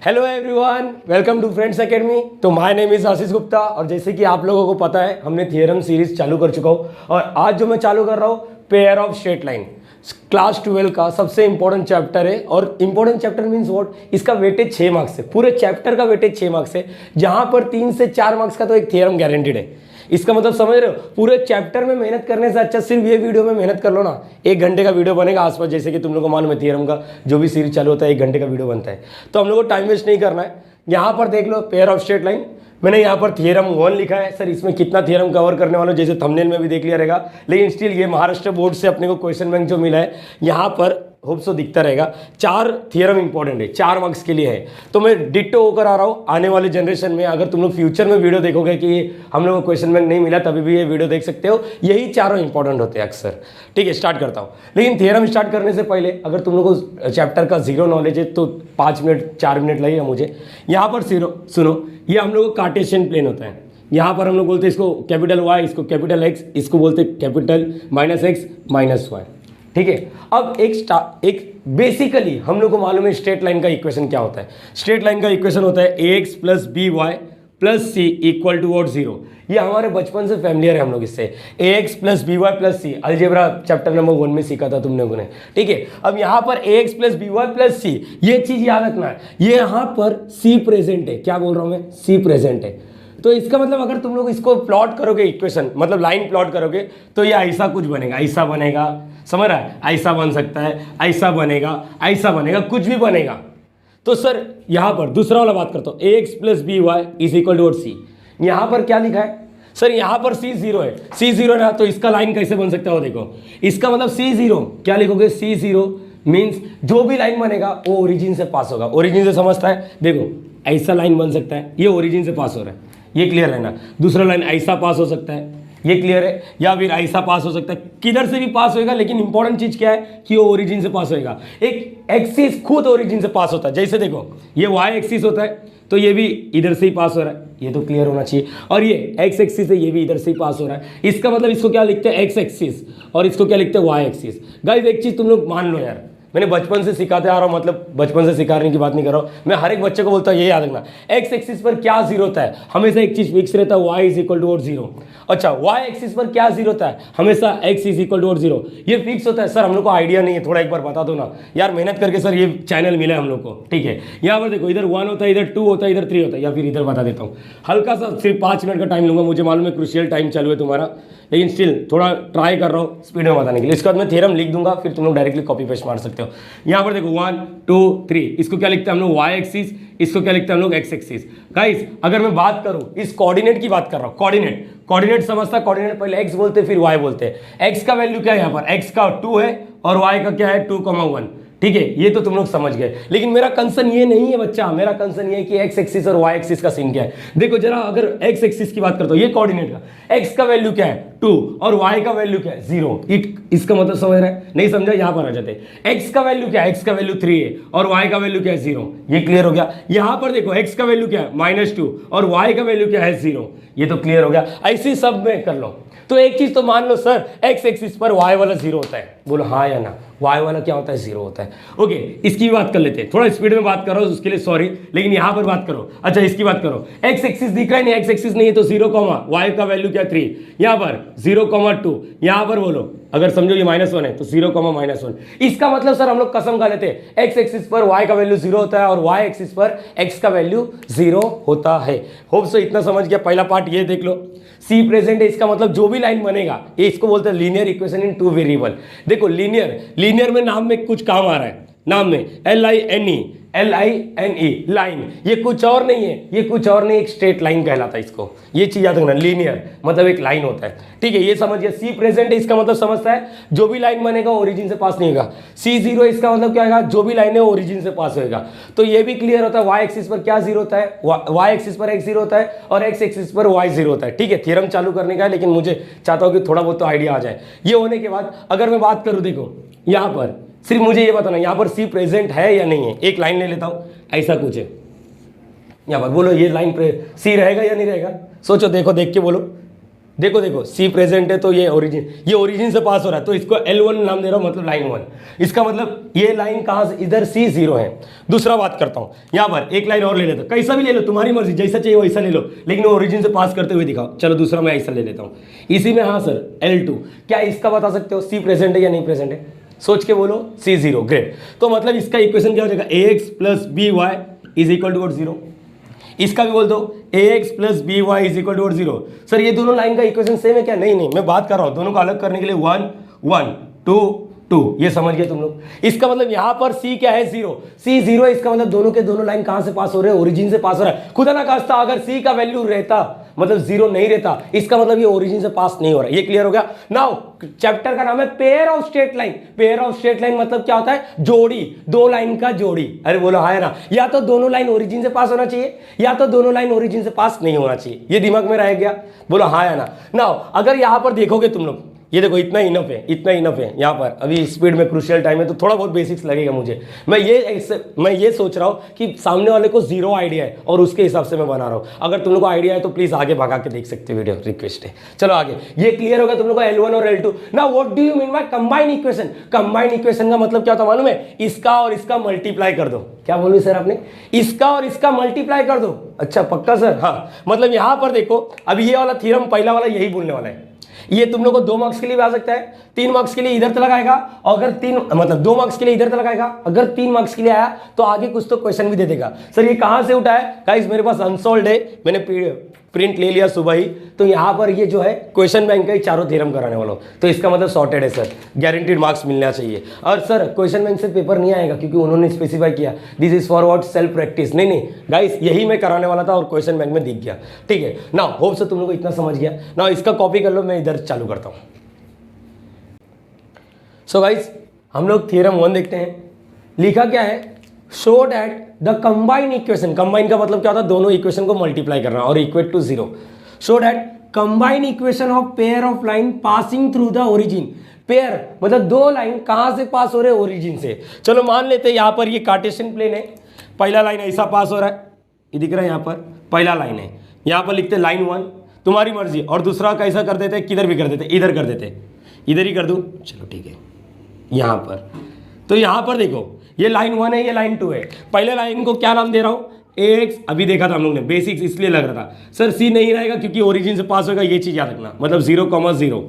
Hello everyone, welcome to friends academy. तो my name is Ashish Gupta और जैसे कि आप लोगों को पता है हमने थियरम सीरीज चालू कर चुका हूँ और आज जो मैं चालू कर रहा हूँ pair of straight line class 12 का सबसे इंपॉर्टेंट चैप्टर है। और इंपॉर्टेंट चैप्टर मीन्स व्हाट, इसका वेटेज 6 मार्क्स है, पूरे चैप्टर का वेटेज 6 मार्क्स है, जहां पर 3 से 4 मार्क्स का तो एक थियरम गारंटीड है। इसका मतलब समझ रहे हो, पूरे चैप्टर में मेहनत करने से अच्छा सिर्फ ये वीडियो में मेहनत कर लो ना, 1 घंटे का वीडियो बनेगा आसपास। जैसे कि तुम लोगों को मालूम है थियरम का जो भी सीरीज चालू होता है 1 घंटे का वीडियो बनता है, तो हम लोग को टाइम वेस्ट नहीं करना है। यहाँ पर देख लो पेयर ऑफ स्ट्रेट लाइन, मैंने यहाँ पर थियरम 1 लिखा है। सर इसमें कितना थियरम कवर करने वाला, जैसे थंबनेल में भी देख लिया रहेगा, लेकिन स्टिल ये महाराष्ट्र बोर्ड से अपने को क्वेश्चन बैंक जो मिला है यहाँ पर होप सो दिखता रहेगा। 4 थियरम इंपॉर्टेंट है, 4 मार्क्स के लिए है। तो मैं डिट्टो होकर आ रहा हूँ आने वाले जनरेशन में। अगर तुम लोग फ्यूचर में वीडियो देखोगे कि हम लोग को क्वेश्चन बैंक नहीं मिला, तभी भी ये वीडियो देख सकते हो। यही चारों इंपॉर्टेंट होते हैं अक्सर। ठीक है, स्टार्ट करता हूँ। लेकिन थियरम स्टार्ट करने से पहले अगर तुम लोग को चैप्टर का जीरो नॉलेज है तो 5 मिनट 4 मिनट लगेगा मुझे। यहाँ पर सुनो, ये हम लोग को कार्टेशियन प्लेन होता है। यहाँ पर हम लोग बोलते हैं इसको कैपिटल वाई, इसको कैपिटल एक्स, इसको बोलते हैं capital minus X minus Y. ठीक है, अब एक बेसिकली हम लोग को मालूम है स्ट्रेट लाइन का इक्वेशन क्या होता है। स्ट्रेट लाइन का इक्वेशन होता है a x plus B y plus c equal to what 0। ये हमारे बचपन से फैमिलियर है हम लोग इससे। A x plus B y plus c algebra chapter number 1 में सीखा था तुम लोगों ने। ठीक है, अब यहाँ पर a x plus B y plus c, ये चीज याद रखना है, ये यहाँ पर सी प्रेजेंट है। क्या बोल रहा हूँ मैं, सी प्रेजेंट है। तो इसका मतलब अगर तुम लोग इसको प्लॉट करोगे, इक्वेशन मतलब लाइन प्लॉट करोगे, तो ये ऐसा कुछ बनेगा, ऐसा बनेगा, समझ रहा है, ऐसा बन सकता है, ऐसा बनेगा, कुछ भी बनेगा। तो सर यहाँ पर दूसरा वाला बात करता हूँ, a x plus B Y is equal to c. यहाँ पर क्या लिखा है सर, यहाँ पर सी 0 है, सी 0 ना, तो इसका लाइन कैसे बन सकता है वो देखो। इसका मतलब सी 0 क्या लिखोगे, सी 0 मीन्स जो भी लाइन बनेगा वो ओरिजिन से पास होगा। ओरिजिन से समझता है, देखो ऐसा लाइन बन सकता है, ये ओरिजिन से पास हो रहा है, ये क्लियर है ना। दूसरा लाइन ऐसा पास हो सकता है, ये क्लियर है, या फिर ऐसा पास हो सकता है, किधर से भी पास होएगा। लेकिन इंपॉर्टेंट चीज क्या है कि वो ओरिजिन से पास होएगा। एक एक्सिस खुद ओरिजिन से पास होता है, जैसे देखो ये वाई एक्सिस होता है तो ये भी इधर से ही पास हो रहा है, ये तो क्लियर होना चाहिए। और ये एक्स एक्सिस है, ये भी इधर से ही पास हो रहा है। इसका मतलब इसको क्या लिखते हैं, एक्स एक्सिस, और इसको क्या लिखते हैं, वाई एक्सिस। गाइस एक चीज तुम लोग मान लो यार, मैंने बचपन से सिखाते आ रहा हूँ, मतलब बचपन से सिखाने की बात नहीं कर रहा हूँ मैं, हर एक बच्चे को बोलता हूँ ये याद रखना, एक्स एक्सिस पर क्या 0 होता है, हमेशा एक चीज फिक्स रहता है, y इज इक्वल टू 0। अच्छा, y एक्सिस पर क्या 0 होता है, हमेशा x इज इक्वल टू 0, ये फिक्स होता है। सर हम लोग को आइडिया नहीं है, थोड़ा एक बार बता दो ना यार, मेहनत करके सर ये चैनल मिला है हम लोग को। ठीक है, यहाँ पर देखो इधर 1 होता है, इधर 2 होता है, इधर 3 होता है, या फिर इधर बता देता हूँ। हल्का सा सिर्फ 5 मिनट का टाइम लूंगा, मुझे मालूम है क्रूशियल टाइम चालू है तुम्हारा, लेकिन स्टिल थोड़ा ट्राई कर रहा हूँ स्पीड में बताने के लिए। इसके बाद मैं थ्योरम लिख दूंगा, फिर तुम लोग डायरेक्टली कॉपी पेस्ट मार सकते हो। यहाँ पर देखो 1 2 3, इसको क्या लिखते हैं हम लोग, वाई एक्सिस, इसको क्या लिखते हैं हम लोग, एक्स एक्सिस। गाइस अगर मैं बात करूं इस कोऑर्डिनेट की बात कर रहा हूं, कोऑर्डिनेट समझता, कोऑर्डिनेट पहले एक्स बोलते फिर वाई बोलते हैं। एक्स का वैल्यू क्या है, यहाँ पर एक्स का 2 है और वाई का क्या है 2,1। ठीक है, ये तो तुम लोग समझ गए। लेकिन मेरा कंसर्न ये नहीं है बच्चा, मेरा कंसर्न ये है कि एक्स एक्सिस और वाई एक्सिस का सीन क्या है। देखो जरा, अगर एक्स एक्सिस की बात करता हूं, ये कोऑर्डिनेट का एक्स का वैल्यू क्या है 2 और वाई का वैल्यू क्या है 0। इसका मतलब समझ रहे हैं, नहीं समझा, यहां पर आ जाते हैं। एक्स का वैल्यू क्या है, एक्स का वैल्यू 3 है और वाई का वैल्यू क्या है 0, ये क्लियर हो गया। यहां पर देखो एक्स का वैल्यू क्या है -2 और वाई का वैल्यू क्या है 0, ये तो क्लियर हो गया। ऐसे सब में कर लो। तो एक चीज तो मान लो सर, एक्स एक्सिस पर वाई वाला 0 होता है, बोलो हाँ या ना, वाई वाला क्या होता है 0 होता है। ओके, इसकी भी बात कर लेते हैं, थोड़ा स्पीड में बात कर रहा हूँ उसके लिए सॉरी, लेकिन यहां पर बात करो। अच्छा इसकी बात करो, एक्स एक्सिस दिख रहा है नहीं, एक्स एक्सिस नहीं है तो 0, वाई का वैल्यू क्या 3, यहाँ पर 0,2, यहाँ पर बोलो अगर समझो ये -1 है तो 0, -1। इसका मतलब सर हम लोग कसम खा लेते हैं एक्स एक्सिस पर वाई का वैल्यू 0 होता है और वाई एक्सिस पर एक्स का वैल्यू 0 होता है। होप सो इतना समझ गया। पहला पार्ट ये देख लो, सी प्रेजेंट है, इसका मतलब जो भी लाइन बनेगा, ये इसको बोलते हैं लीनियर इक्वेशन इन 2 वेरिएबल। देखो लीनियर में नाम में कुछ काम आ रहा है, नाम में LINE लाइन, ये कुछ और नहीं है, ये कुछ और नहीं, एक स्ट्रेट लाइन कहलाता है इसको, ये चीज याद रखना। लीनियर मतलब एक लाइन होता है, ठीक है, ये समझिए। सी प्रेजेंट है, इसका मतलब समझता है जो भी लाइन बनेगा ओरिजिन से पास नहीं होगा। सी 0 इसका मतलब क्या होगा, जो भी लाइन है ओरिजिन से पास होगा। तो ये भी क्लियर होता है, वाई एक्सिस पर क्या 0 होता है, वाई एक्सिस पर x 0 होता है और एक्स एक्सिस पर y 0 होता है। ठीक है, थ्योरम चालू करने का है, लेकिन मुझे चाहता हूँ कि थोड़ा बहुत तो आइडिया आ जाए। ये होने के बाद अगर मैं बात करूँ, देखो यहाँ पर सिर्फ मुझे ये बताना यहाँ पर सी प्रेजेंट है या नहीं है। एक लाइन ले लेता हूं, ऐसा कुछ है यहाँ पर, बोलो ये लाइन पे सी रहेगा या नहीं रहेगा, सोचो, देखो, देख के बोलो, देखो देखो सी प्रेजेंट है तो ये ओरिजिन से पास हो रहा है, तो इसको L1 नाम दे रहा हूँ, मतलब लाइन 1। इसका मतलब ये लाइन कहाँ से, इधर C 0 है। दूसरा बात करता हूँ, यहाँ पर एक लाइन और ले लेता हूँ, कैसा भी ले लो, तुम्हारी मर्जी, जैसा चाहिए वैसा ले लो, लेकिन ओरिजिन से पास करते हुए दिखाओ। चलो दूसरा मैं ऐसा ले लेता हूँ इसी में। हाँ सर L2, क्या इसका बता सकते हो सी प्रेजेंट है या नहीं प्रेजेंट है? सोच के बोलो, C 0, ग्रेट। तो मतलब इसका इक्वेशन क्या हो जाएगा, ax plus B Y is equal to 0। इसका भी बोल दो ax plus B Y is equal to 0। Sir ये दोनों लाइन का इक्वेशन सेम है क्या? नहीं नहीं, मैं बात कर रहा हूँ दोनों को अलग करने के लिए 1 1 2 2, ये समझ गए तुम लोग। इसका मतलब यहाँ पर C क्या है, 0, C 0 है। इसका मतलब दोनों के दोनों लाइन कहाँ से पास हो रहे हैं, ओरिजिन से पास हो रहा है। खुदा ना खास्ता अगर C का वैल्यू रहता, मतलब 0 नहीं रहता, इसका मतलब ये ओरिजिन से पास नहीं हो रहा है। ये क्लियर हो गया। नाउ चैप्टर का नाम है pair of straight line. Pair of straight line मतलब क्या होता है, जोड़ी, दो लाइन का जोड़ी। अरे बोलो हाँ है ना, या तो दोनों लाइन ओरिजिन से पास होना चाहिए या तो दोनों लाइन ओरिजिन से पास नहीं होना चाहिए। ये दिमाग में रह गया, बोलो हाँ है ना। नाउ अगर यहां पर देखोगे तुम लोग, ये देखो इतना इनफ है, इतना इनफ है। यहाँ पर अभी स्पीड में क्रूशियल टाइम है तो थोड़ा बहुत बेसिक्स लगेगा मुझे। मैं ये सोच रहा हूँ कि सामने वाले को जीरो आइडिया है और उसके हिसाब से मैं बना रहा हूँ। अगर तुम लोग को आइडिया है तो प्लीज आगे भगा के देख सकते हो, वीडियो रिक्वेस्ट है। चलो आगे, ये क्लियर होगा तुम लोग को L1 और L2। ना what do you mean by combine equation? Combine equation का मतलब क्या होता है मालूम है, इसका और इसका मल्टीप्लाई कर दो। क्या बोलूं सर आपने, इसका और इसका मल्टीप्लाई कर दो? अच्छा पक्का सर, हाँ। मतलब यहां पर देखो, अब ये वाला थ्योरम पहला वाला यही बोलने वाला है। ये तुम लोग को 2 मार्क्स के लिए भी आ सकता है, 3 मार्क्स के लिए इधर तक आएगा, और अगर 2 मार्क्स के लिए इधर तक आएगा। अगर 3 मार्क्स के लिए आया तो आगे कुछ तो क्वेश्चन भी दे देगा। सर ये कहां से उठा है गाइस, मेरे पास अनसोल्ड है, मैंने प्रिंट ले लिया सुबह ही। तो यहाँ पर ये जो है क्वेश्चन बैंक का ही चारों थ्योरम कराने वाला हूँ, तो इसका मतलब सॉर्टेड है सर, गारंटीड मार्क्स मिलना चाहिए। और सर क्वेश्चन बैंक से पेपर नहीं आएगा क्योंकि उन्होंने स्पेसिफाई किया this is for what, self practice. नहीं नहीं गाइस, यही मैं कराने वाला था और क्वेश्चन बैंक में दिख गया। ठीक है ना, होप से तुम लोग को इतना समझ गया ना। इसका कॉपी कर लो, मैं इधर चालू करता हूँ। सो गाइस हम लोग थ्योरम 1 देखते हैं। लिखा क्या है, show that the combine equation, combine का मतलब क्या होता है, दोनों इक्वेशन को मल्टीप्लाई करना और equate to 0। Show that combine equation of pair of line passing through the origin. Pair मतलब दो लाइन कहां से पास हो रहे हैं, ओरिजिन से। चलो मान लेते हैं यहां पर ये कार्टेशियन प्लेन है, पहला लाइन ऐसा पास हो रहा है, ये दिख रहा है यहाँ पर पहला लाइन है, यहाँ पर लिखते लाइन 1, तुम्हारी मर्जी। और दूसरा कैसा कर देते, किधर भी कर देते, इधर कर देते, इधर ही कर दूं, चलो ठीक है। यहाँ पर तो यहाँ पर देखो ये लाइन 1 है, ये लाइन 2 है। पहले लाइन को क्या नाम दे रहा हूँ, AX। अभी देखा था हम लोग ने, बेसिक्स इसलिए लग रहा था सर C नहीं रहेगा क्योंकि ओरिजिन से पास होगा, ये चीज याद रखना, मतलब 0,0,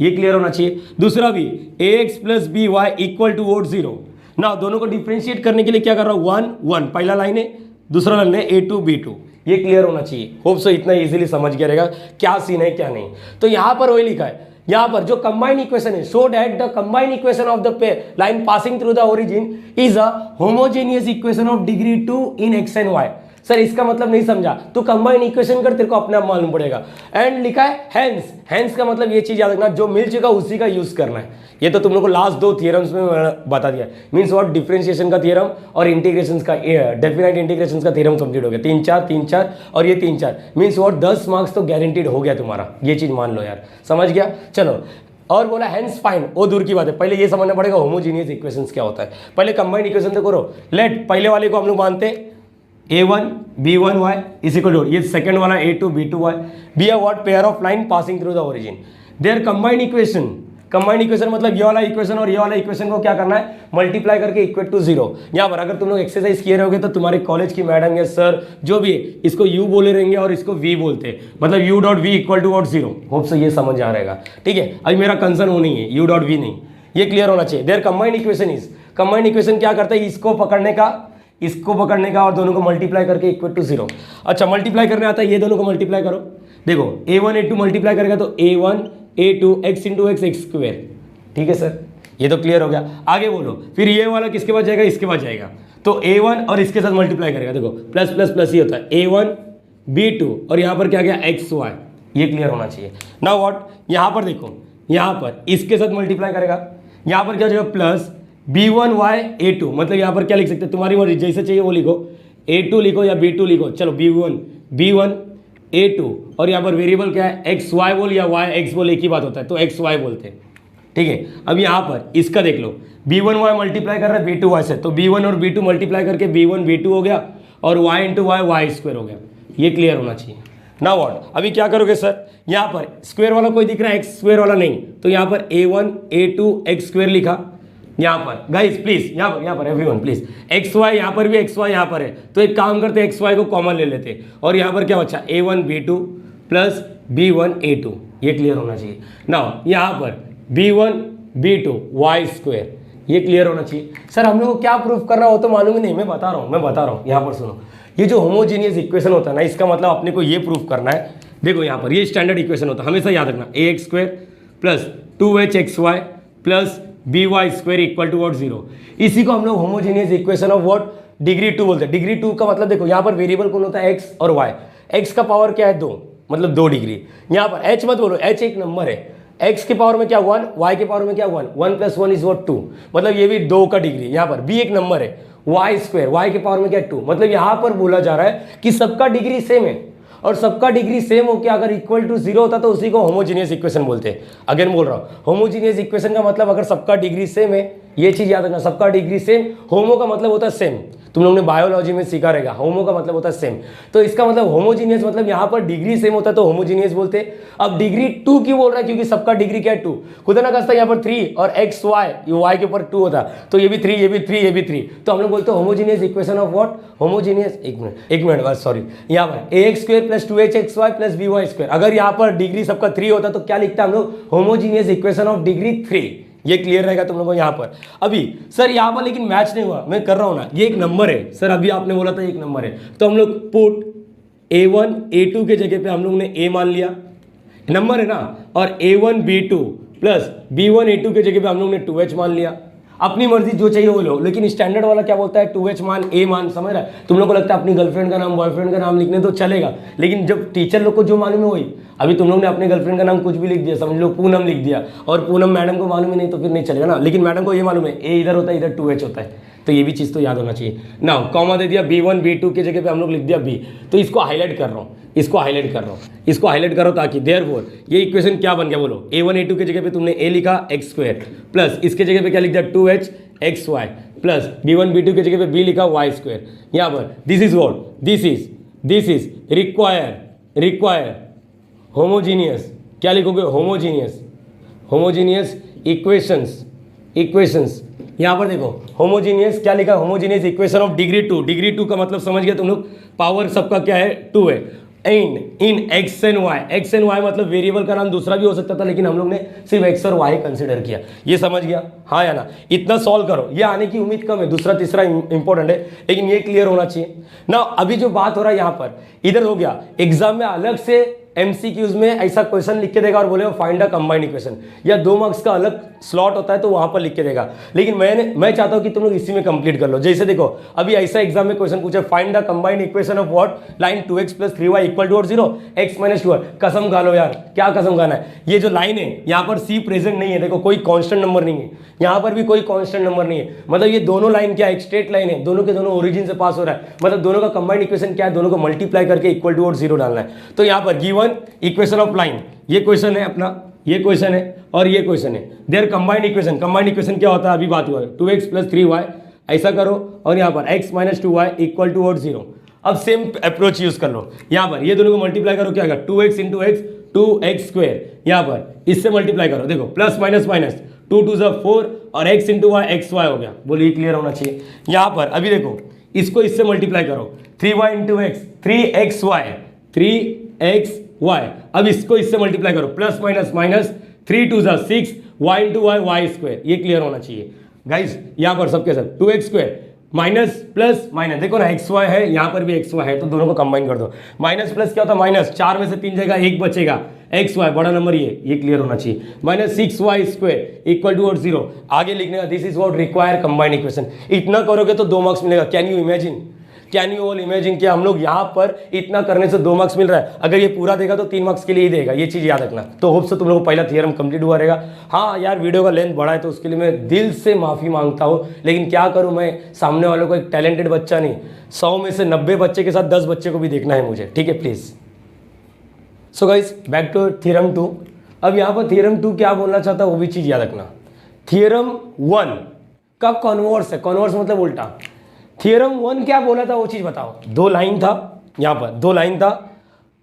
ये क्लियर होना चाहिए। दूसरा भी AX plus B Y equal to what 0। ना दोनों को डिफ्रेंशिएट करने के लिए क्या कर रहा हूँ, 1 1, पहला लाइन है, दूसरा लाइन है A2 B2, ये क्लियर होना चाहिए। होप सो इतना इजीली समझ गया रहेगा क्या सीन है क्या नहीं। तो यहाँ पर वही लिखा है, यहाँ पर जो कंबाइन इक्वेशन है, show that the combine equation of the pair line passing through the origin is a homogeneous equation of degree 2 in X and Y. Sir इसका मतलब नहीं समझा तो कंबाइन इक्वेशन कर, तेरे को अपने आप मालूम पड़ेगा। एंड लिखा है हेंस, हेंस का मतलब ये चीज याद रखना, जो मिल चुका उसी का यूज करना है। ये तो तुम लोग को लास्ट 2 थियरम्स में बता दिया, मीन्स व्हाट, डिफरेंशिएशन का थियरम और इंटीग्रेशन का, डेफिनेट इंटीग्रेशन का थियरम कंप्लीट हो गया। 3 4 3 4 और ये 3 4, मीन्स व्हाट 10 मार्क्स तो गारंटीड हो गया तुम्हारा, ये चीज मान लो यार, समझ गया। चलो और बोला हेंस फाइंड, वो दूर की बात है, पहले ये समझना पड़ेगा होमोजीनियस इक्वेशंस क्या होता है। पहले कंबाइंड इक्वेशन तो करो। लेट पहले वाले को हम लोग मानते A1 B1y is equal to, ये सेकंड वाला A2 B2y be a what, pair of line passing through the origin. Their combined equation, combined equation मतलब ये वाला इक्वेशन और ये वाला इक्वेशन को क्या करना है, मल्टीप्लाई करके इक्वेट टू 0। यहाँ पर अगर तुम लोग एक्सरसाइज किए रहोगे तो तुम्हारे कॉलेज की मैडम या सर जो भी है इसको U बोले रहेंगे और इसको V बोलते हैं, मतलब U dot V equal to what 0। Hope से ये समझ आ रहेगा, ठीक है। अभी मेरा कंसर्न वो नहीं है, U डॉट V नहीं, ये क्लियर होना चाहिए। Their combined equation is, combined equation क्या करता है, इसको पकड़ने का और दोनों को मल्टीप्लाई करके इक्वल टू 0। अच्छा मल्टीप्लाई करने आता है, ये दोनों को मल्टीप्लाई करो। देखो A1 A2 मल्टीप्लाई करेगा तो A1 A2 x into x x square, ठीक है सर, ये तो क्लियर हो गया। आगे बोलो, फिर ये वाला किसके पास जाएगा, इसके पास जाएगा, तो A1 और इसके साथ मल्टीप्लाई करेगा, देखो प्लस प्लस प्लस ही होता है, A1 B2 और यहाँ पर क्या गया XY, ये क्लियर होना चाहिए। नाउ व्हाट, यहाँ पर देखो, यहाँ पर इसके साथ मल्टीप्लाई करेगा, यहाँ पर क्या हो जाएगा प्लस B1Y A2, मतलब यहाँ पर क्या लिख सकते हैं, तुम्हारी मर्जी, जैसे चाहिए वो लिखो, A2 लिखो या B2 लिखो। चलो B1 A2 और यहाँ पर वेरिएबल क्या है, XY बोल या YX बोल, एक ही बात होता है, तो XY बोलते हैं, ठीक है। अब यहाँ पर इसका देख लो, B1Y मल्टीप्लाई कर रहा है B2Y से, तो B1 और B2 मल्टीप्लाई करके B1 B2 हो गया और Y into Y Y square हो गया, ये क्लियर होना चाहिए। नाउ व्हाट, अभी क्या करोगे सर, यहाँ पर स्क्वायर वाला कोई दिख रहा है, एक्स स्क्वायर वाला नहीं, तो यहाँ पर a1 a2 एक्स स्क्वायर लिखा। यहाँ पर गाइस प्लीज, यहाँ पर एवरीवन प्लीज, एक्स वाई यहाँ पर भी, एक्स वाई यहाँ पर है, तो एक काम करते एक्स वाई को कॉमन ले लेते, और यहाँ पर क्या बचा, a1 b2 plus b1 a2, ये क्लियर होना चाहिए। नाउ यहाँ पर b1 b2 वाई स्क्वायर, ये क्लियर होना चाहिए। सर हम लोग को क्या प्रूफ करना हो तो मालूम ही नहीं, मैं बता रहा हूँ, यहाँ पर सुनो, ये जो होमोजीनियस इक्वेशन होता है ना, इसका मतलब अपने को ये प्रूफ करना है। देखो यहाँ पर ये स्टैंडर्ड इक्वेशन होता है, हमेशा याद रखना, a x square plus 2hxy plus by square equal to what 0। इसी को हम लोग homogeneous equation of what degree 2 बोलते हैं। डिग्री 2 का मतलब देखो यहाँ पर वेरिएबल कौन होता है, x और y। x का पावर क्या है 2, मतलब 2 डिग्री। यहाँ पर h मत बोलो, h एक नंबर है, x के पावर में क्या 1, y के पावर में क्या 1, 1 प्लस 1 इज व्हाट 2, मतलब ये भी 2 का डिग्री। यहाँ पर b एक नंबर है, y स्क्वायर, y के पावर में क्या 2, मतलब यहाँ पर बोला जा रहा है कि सबका डिग्री सेम है, और सबका डिग्री सेम हो के अगर इक्वल टू 0 होता तो उसी को होमोजीनियस इक्वेशन बोलते हैं। अगेन बोल रहा हूँ, होमोजीनियस इक्वेशन का मतलब अगर सबका डिग्री सेम है, ये चीज याद रखना, सबका डिग्री सेम, होमो का मतलब होता है सेम, तुम लोगों ने बायोलॉजी में सीखा रहेगा, होमो का मतलब होता है सेम, तो इसका मतलब होमोजीनियस मतलब यहाँ पर डिग्री सेम होता है तो होमोजीनियस बोलते हैं। अब डिग्री 2 क्यों बोल रहा है, क्योंकि सबका डिग्री क्या है 2, खुदा ना कहता यहाँ पर 3 और एक्स वाई, ये वाई के ऊपर 2 होता, तो ये भी 3, ये भी 3, ये भी 3, तो हम लोग बोलते हैं homogeneous equation of what, homogeneous, एक मिनट बस सॉरी, यहाँ पर a x square plus 2hxy plus by square, अगर यहाँ पर डिग्री सबका 3 होता तो क्या लिखता है हम लोग, होमोजीनियस इक्वेशन ऑफ डिग्री 3। ये क्लियर रहेगा तुम लोगों को यहाँ पर। अभी सर यहाँ पर लेकिन मैच नहीं हुआ, मैं कर रहा हूँ ना, ये एक नंबर है सर, अभी आपने बोला था एक नंबर है, तो हम लोग पुट a1 a2 के जगह पे हम लोग ने a मान लिया, नंबर है ना, और a1 b2 plus b1 a2 के जगह पे हम लोग ने 2h मान लिया। अपनी मर्जी जो चाहिए वो लो, लेकिन स्टैंडर्ड वाला क्या बोलता है 2h मान a मान, समझ रहा है। तुम लोग को लगता है अपनी गर्लफ्रेंड का नाम बॉयफ्रेंड का नाम लिखने तो चलेगा, लेकिन जब टीचर लोग को जो मालूम है वही, अभी तुम लोग ने अपने गर्लफ्रेंड का नाम कुछ भी लिख दिया, समझ लो पूनम लिख दिया, और पूनम मैडम को मालूम ही नहीं तो फिर नहीं चलेगा ना, लेकिन मैडम को ये मालूम है a इधर होता है, इधर 2h होता है, तो ये भी चीज़ तो याद होना चाहिए ना। कॉमा दे दिया, b1 b2 की जगह पे हम लोग लिख दिया b, तो इसको हाईलाइट कर रहा हूँ, इसको हाईलाइट कर रहा हूँ, इसको हाईलाइट करो ताकि देयरफॉर ये इक्वेशन क्या बन गया बोलो, a1 a2 की जगह पे तुमने a लिखा एक्स स्क्वायर प्लस इसके जगह पे क्या लिख दिया 2hxy प्लस b1 b2 की जगह पे b लिखा y स्क्वायर। यहाँ पर this is what, this is require homogeneous, क्या लिखोगे होमोजीनियस इक्वेशंस। यहाँ पर देखो होमोजीनियस क्या लिखा, homogeneous equation of degree 2, degree 2 का मतलब समझ गया तुम लोग, पावर सबका क्या है 2 है, इन एक्स एंड वाई मतलब वेरिएबल का नाम दूसरा भी हो सकता था, लेकिन हम लोग ने सिर्फ एक्स और वाई कंसिडर किया, ये समझ गया हाँ या ना। इतना सॉल्व करो, ये आने की उम्मीद कम है, दूसरा तीसरा इंपॉर्टेंट है, लेकिन ये क्लियर होना चाहिए ना। अभी जो बात हो रहा है यहाँ पर, इधर हो गया एग्जाम में अलग से MCQs में ऐसा क्वेश्चन लिख के देगा और बोलेगा फाइंड अ कंबाइंड इक्वेशन, या 2 मार्क्स का अलग स्लॉट होता है तो वहां पर लिख के देगा, लेकिन मैं चाहता हूं कि तुम लोग इसी में कंप्लीट कर लो। जैसे देखो अभी ऐसा एग्जाम में क्वेश्चन पूछे, find the combined equation of what, line 2x plus 3y equal to 0, x minus 2y। कसम खा लो यार, क्या कसम खाना है, ये जो लाइन है यहाँ पर c प्रेजेंट नहीं है, देखो कोई कॉन्स्टेंट नंबर नहीं है, यहाँ पर भी कोई कॉन्स्टेंट नंबर नहीं है, मतलब ये दोनों लाइन क्या है, स्ट्रेट लाइन है, दोनों के दोनों ओरिजिन से पास हो रहा है, मतलब दोनों का कंबाइंड इक्वेशन क्या है, दोनों को मल्टीप्लाई करके इक्वल टू 0 डालना है। तो यहाँ पर गिवन इक्वेशन ऑफ लाइन, ये क्वेश्चन है अपना, ये क्वेश्चन है और ये क्वेश्चन है, देयर कंबाइंड इक्वेशन क्या होता है, अभी बात हुआ है 2x प्लस 3y, ऐसा करो, और यहाँ पर x minus 2y equal to 0। अब सेम अप्रोच यूज कर लो, यहाँ पर ये दोनों को मल्टीप्लाई करो, क्या होगा 2x into x 2x square, यहाँ पर इससे मल्टीप्लाई करो, देखो प्लस माइनस माइनस 2 2 ज़ा 4 और x into Y X Y हो गया, बोलिए क्लियर होना चाहिए। यहाँ पर अभी देखो इसको इससे मल्टीप्लाई करो, 3y इंटू एक्स 3xy, अब इसको इससे मल्टीप्लाई करो, प्लस माइनस माइनस 3 2 ज़ा 6 y into Y Y square, ये क्लियर होना चाहिए गाइज। यहाँ पर सबके सब 2x square minus plus minus, देखो ना एक्स वाई है, यहाँ पर भी एक्स वाई है, तो दोनों को कंबाइन कर दो, माइनस प्लस क्या होता है माइनस, 4 में से 3 जाएगा, 1 बचेगा, एक्स वाई बड़ा नंबर ये क्लियर होना चाहिए, minus 6y square equal to 0, आगे लिखने का this is what require combined equation. इतना करोगे तो 2 मार्क्स मिलेगा। कैन यू ऑल इमेजिन कि हम लोग यहाँ पर इतना करने से 2 मार्क्स मिल रहा है, अगर ये पूरा देगा तो 3 मार्क्स के लिए ही देगा, ये चीज़ याद रखना। तो होप से तुम लोग को पहला थियरम कंप्लीट हुआ रहेगा। हाँ यार वीडियो का लेंथ बढ़ा है तो उसके लिए मैं दिल से माफ़ी मांगता हूँ, लेकिन क्या करूँ मैं, सामने वालों को एक टैलेंटेड बच्चा नहीं, 100 में से 90 बच्चे के साथ 10 बच्चे को भी देखना है मुझे, ठीक है please. So guys back to theorem 2। अब यहाँ पर थियरम 2 क्या बोलना चाहता है वो भी चीज़ याद रखना। थियरम 1 का कॉन्वर्स है, कॉन्वर्स मतलब उल्टा। थियरम 1 क्या बोला था वो चीज़ बताओ। 2 लाइन था, यहाँ पर 2 लाइन था,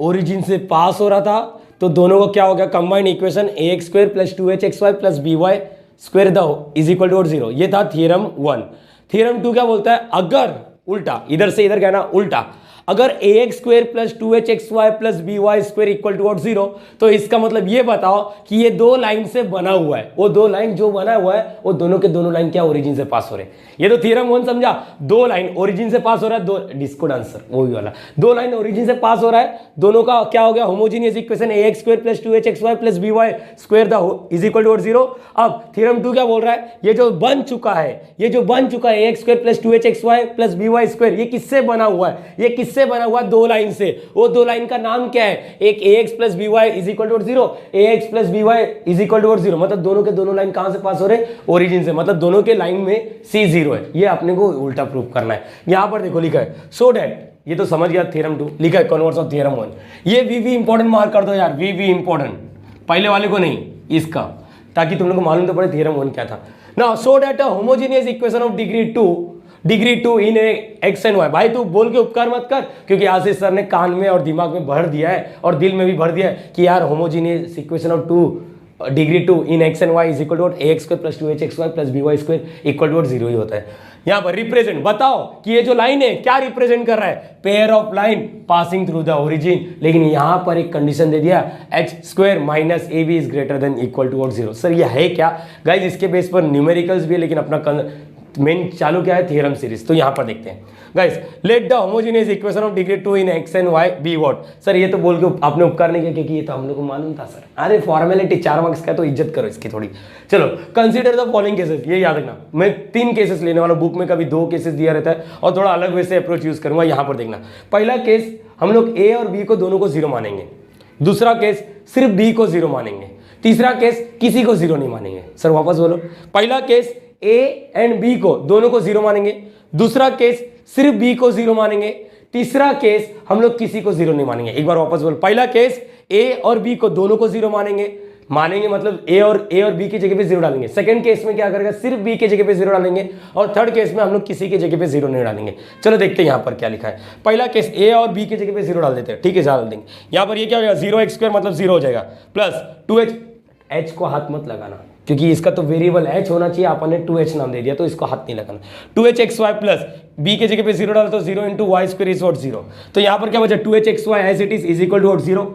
ओरिजिन से पास हो रहा था, तो दोनों को क्या हो गया, combined equation ax square plus 2hxy plus by square the is equal to 0। ये था थ्योरम 1। थ्योरम 2 क्या बोलता है, अगर उल्टा इधर से इधर कहना उल्टा, अगर ax square plus 2hxy plus by square equal to 0, तो इसका मतलब ये बताओ कि ये दो लाइन से बना हुआ है, वो दो लाइन जो बना हुआ है वो दोनों के दोनों लाइन क्या ओरिजिन से पास हो रहे हैं। ये तो थ्योरम 1 समझा, दो लाइन ओरिजिन से पास हो रहा है, दो डिस्कोड आंसर वही वाला, दो लाइन ओरिजिन से पास हो रहा है, दोनों का क्या हो गया, homogeneous equation ax square plus 2hxy plus by square the is equal to 0। अब थ्योरम 2 क्या बोल रहा है, ये जो बन चुका है, ये जो बन चुका है ax square plus 2hxy plus by square, ये किससे बना हुआ है, ये किससे बना हुआ है, दो लाइन से। वो दो लाइन का नाम क्या है, एक ax plus by is equal to 0, ax plus by is equal to 0, मतलब दोनों के दोनों लाइन कहां से पास हो रहे, ओरिजिन से, मतलब दोनों के लाइन में c 0 है। ये अपने को उल्टा प्रूफ करना है। यहां पर देखो लिखा है सो दैट, ये तो समझ गया थ्योरम 2, लिखा है कन्वर्स ऑफ थ्योरम 1। ये वी इंपॉर्टेंट मार्क कर दो यार, वी इंपॉर्टेंट, पहले वाले को नहीं, इसका, ताकि तुम लोग को मालूम तो पड़े थ्योरम 1 क्या था ना। So that a homogeneous equation of degree 2 in X and Y. भाई तू बोल के उपकार मत कर, क्योंकि आशीष सर ने कान में और दिमाग में भर दिया है और दिल में भी भर दिया है कि यार homogeneous equation of degree 2 in X and Y is equal to ax square plus 2hxy plus by square equal to 0 ही होता है। यहाँ पर रिप्रेजेंट बताओ कि ये जो लाइन है क्या रिप्रेजेंट कर रहा है, pair of line passing through the origin. लेकिन यहाँ पर एक कंडीशन दे दिया, h square minus ab is greater than equal to 0। Sir ये है क्या गाइज, इसके बेस पर न्यूमेरिकल्स भी है, लेकिन अपना मेन चालू क्या है, थ्योरम सीरीज। तो यहाँ पर देखते हैं guys, let the homogeneous equation of degree 2 in X and Y be what. Sir ये तो बोल के आपने उपकार नहीं किया, क्योंकि ये तो हम लोग को मालूम था सर। अरे फॉर्मेलिटी 4 मार्क्स का, तो इज्जत करो इसकी थोड़ी। चलो कंसीडर द फॉलोइंग केसेस, ये याद रखना मैं 3 केसेस लेने वाला, बुक में कभी 2 केसेस दिया रहता है और थोड़ा अलग वैसे अप्रोच यूज करूंगा। यहाँ पर देखना, पहला केस हम लोग ए और बी को दोनों को 0 मानेंगे, दूसरा केस सिर्फ बी को 0 मानेंगे, तीसरा केस किसी को 0 नहीं मानेंगे। सर वापस बोलो, पहला केस ए एंड बी को दोनों को 0 मानेंगे, दूसरा केस सिर्फ बी को 0 मानेंगे, तीसरा केस हम लोग किसी को 0 नहीं मानेंगे। एक बार वापस बोलो, पहला केस ए और बी को दोनों को 0 मानेंगे मतलब ए और बी की जगह पे 0 डालेंगे। सेकंड केस में क्या करेगा, सिर्फ बी की जगह पे 0 डालेंगे, और थर्ड केस में हम लोग किसी की जगह पे 0 नहीं डालेंगे। चलो देखते हैं यहाँ पर क्या लिखा है। पहला केस ए और बी की जगह पे 0 डाल देते हैं, ठीक है, डाल देंगे। यहाँ पर ये क्या हो जाएगा, 0x स्क्वायर मतलब 0 हो जाएगा, प्लस 2h को हाथ मत लगाना, क्योंकि इसका तो वेरिएबल h होना चाहिए, आपने 2h नाम दे दिया तो इसको हाथ नहीं लगाना। 2hxy प्लस b के जगह पे 0 डालो तो 0 into Y square is what 0। तो यहाँ पर क्या बचा, 2hxy as it is equal to 0।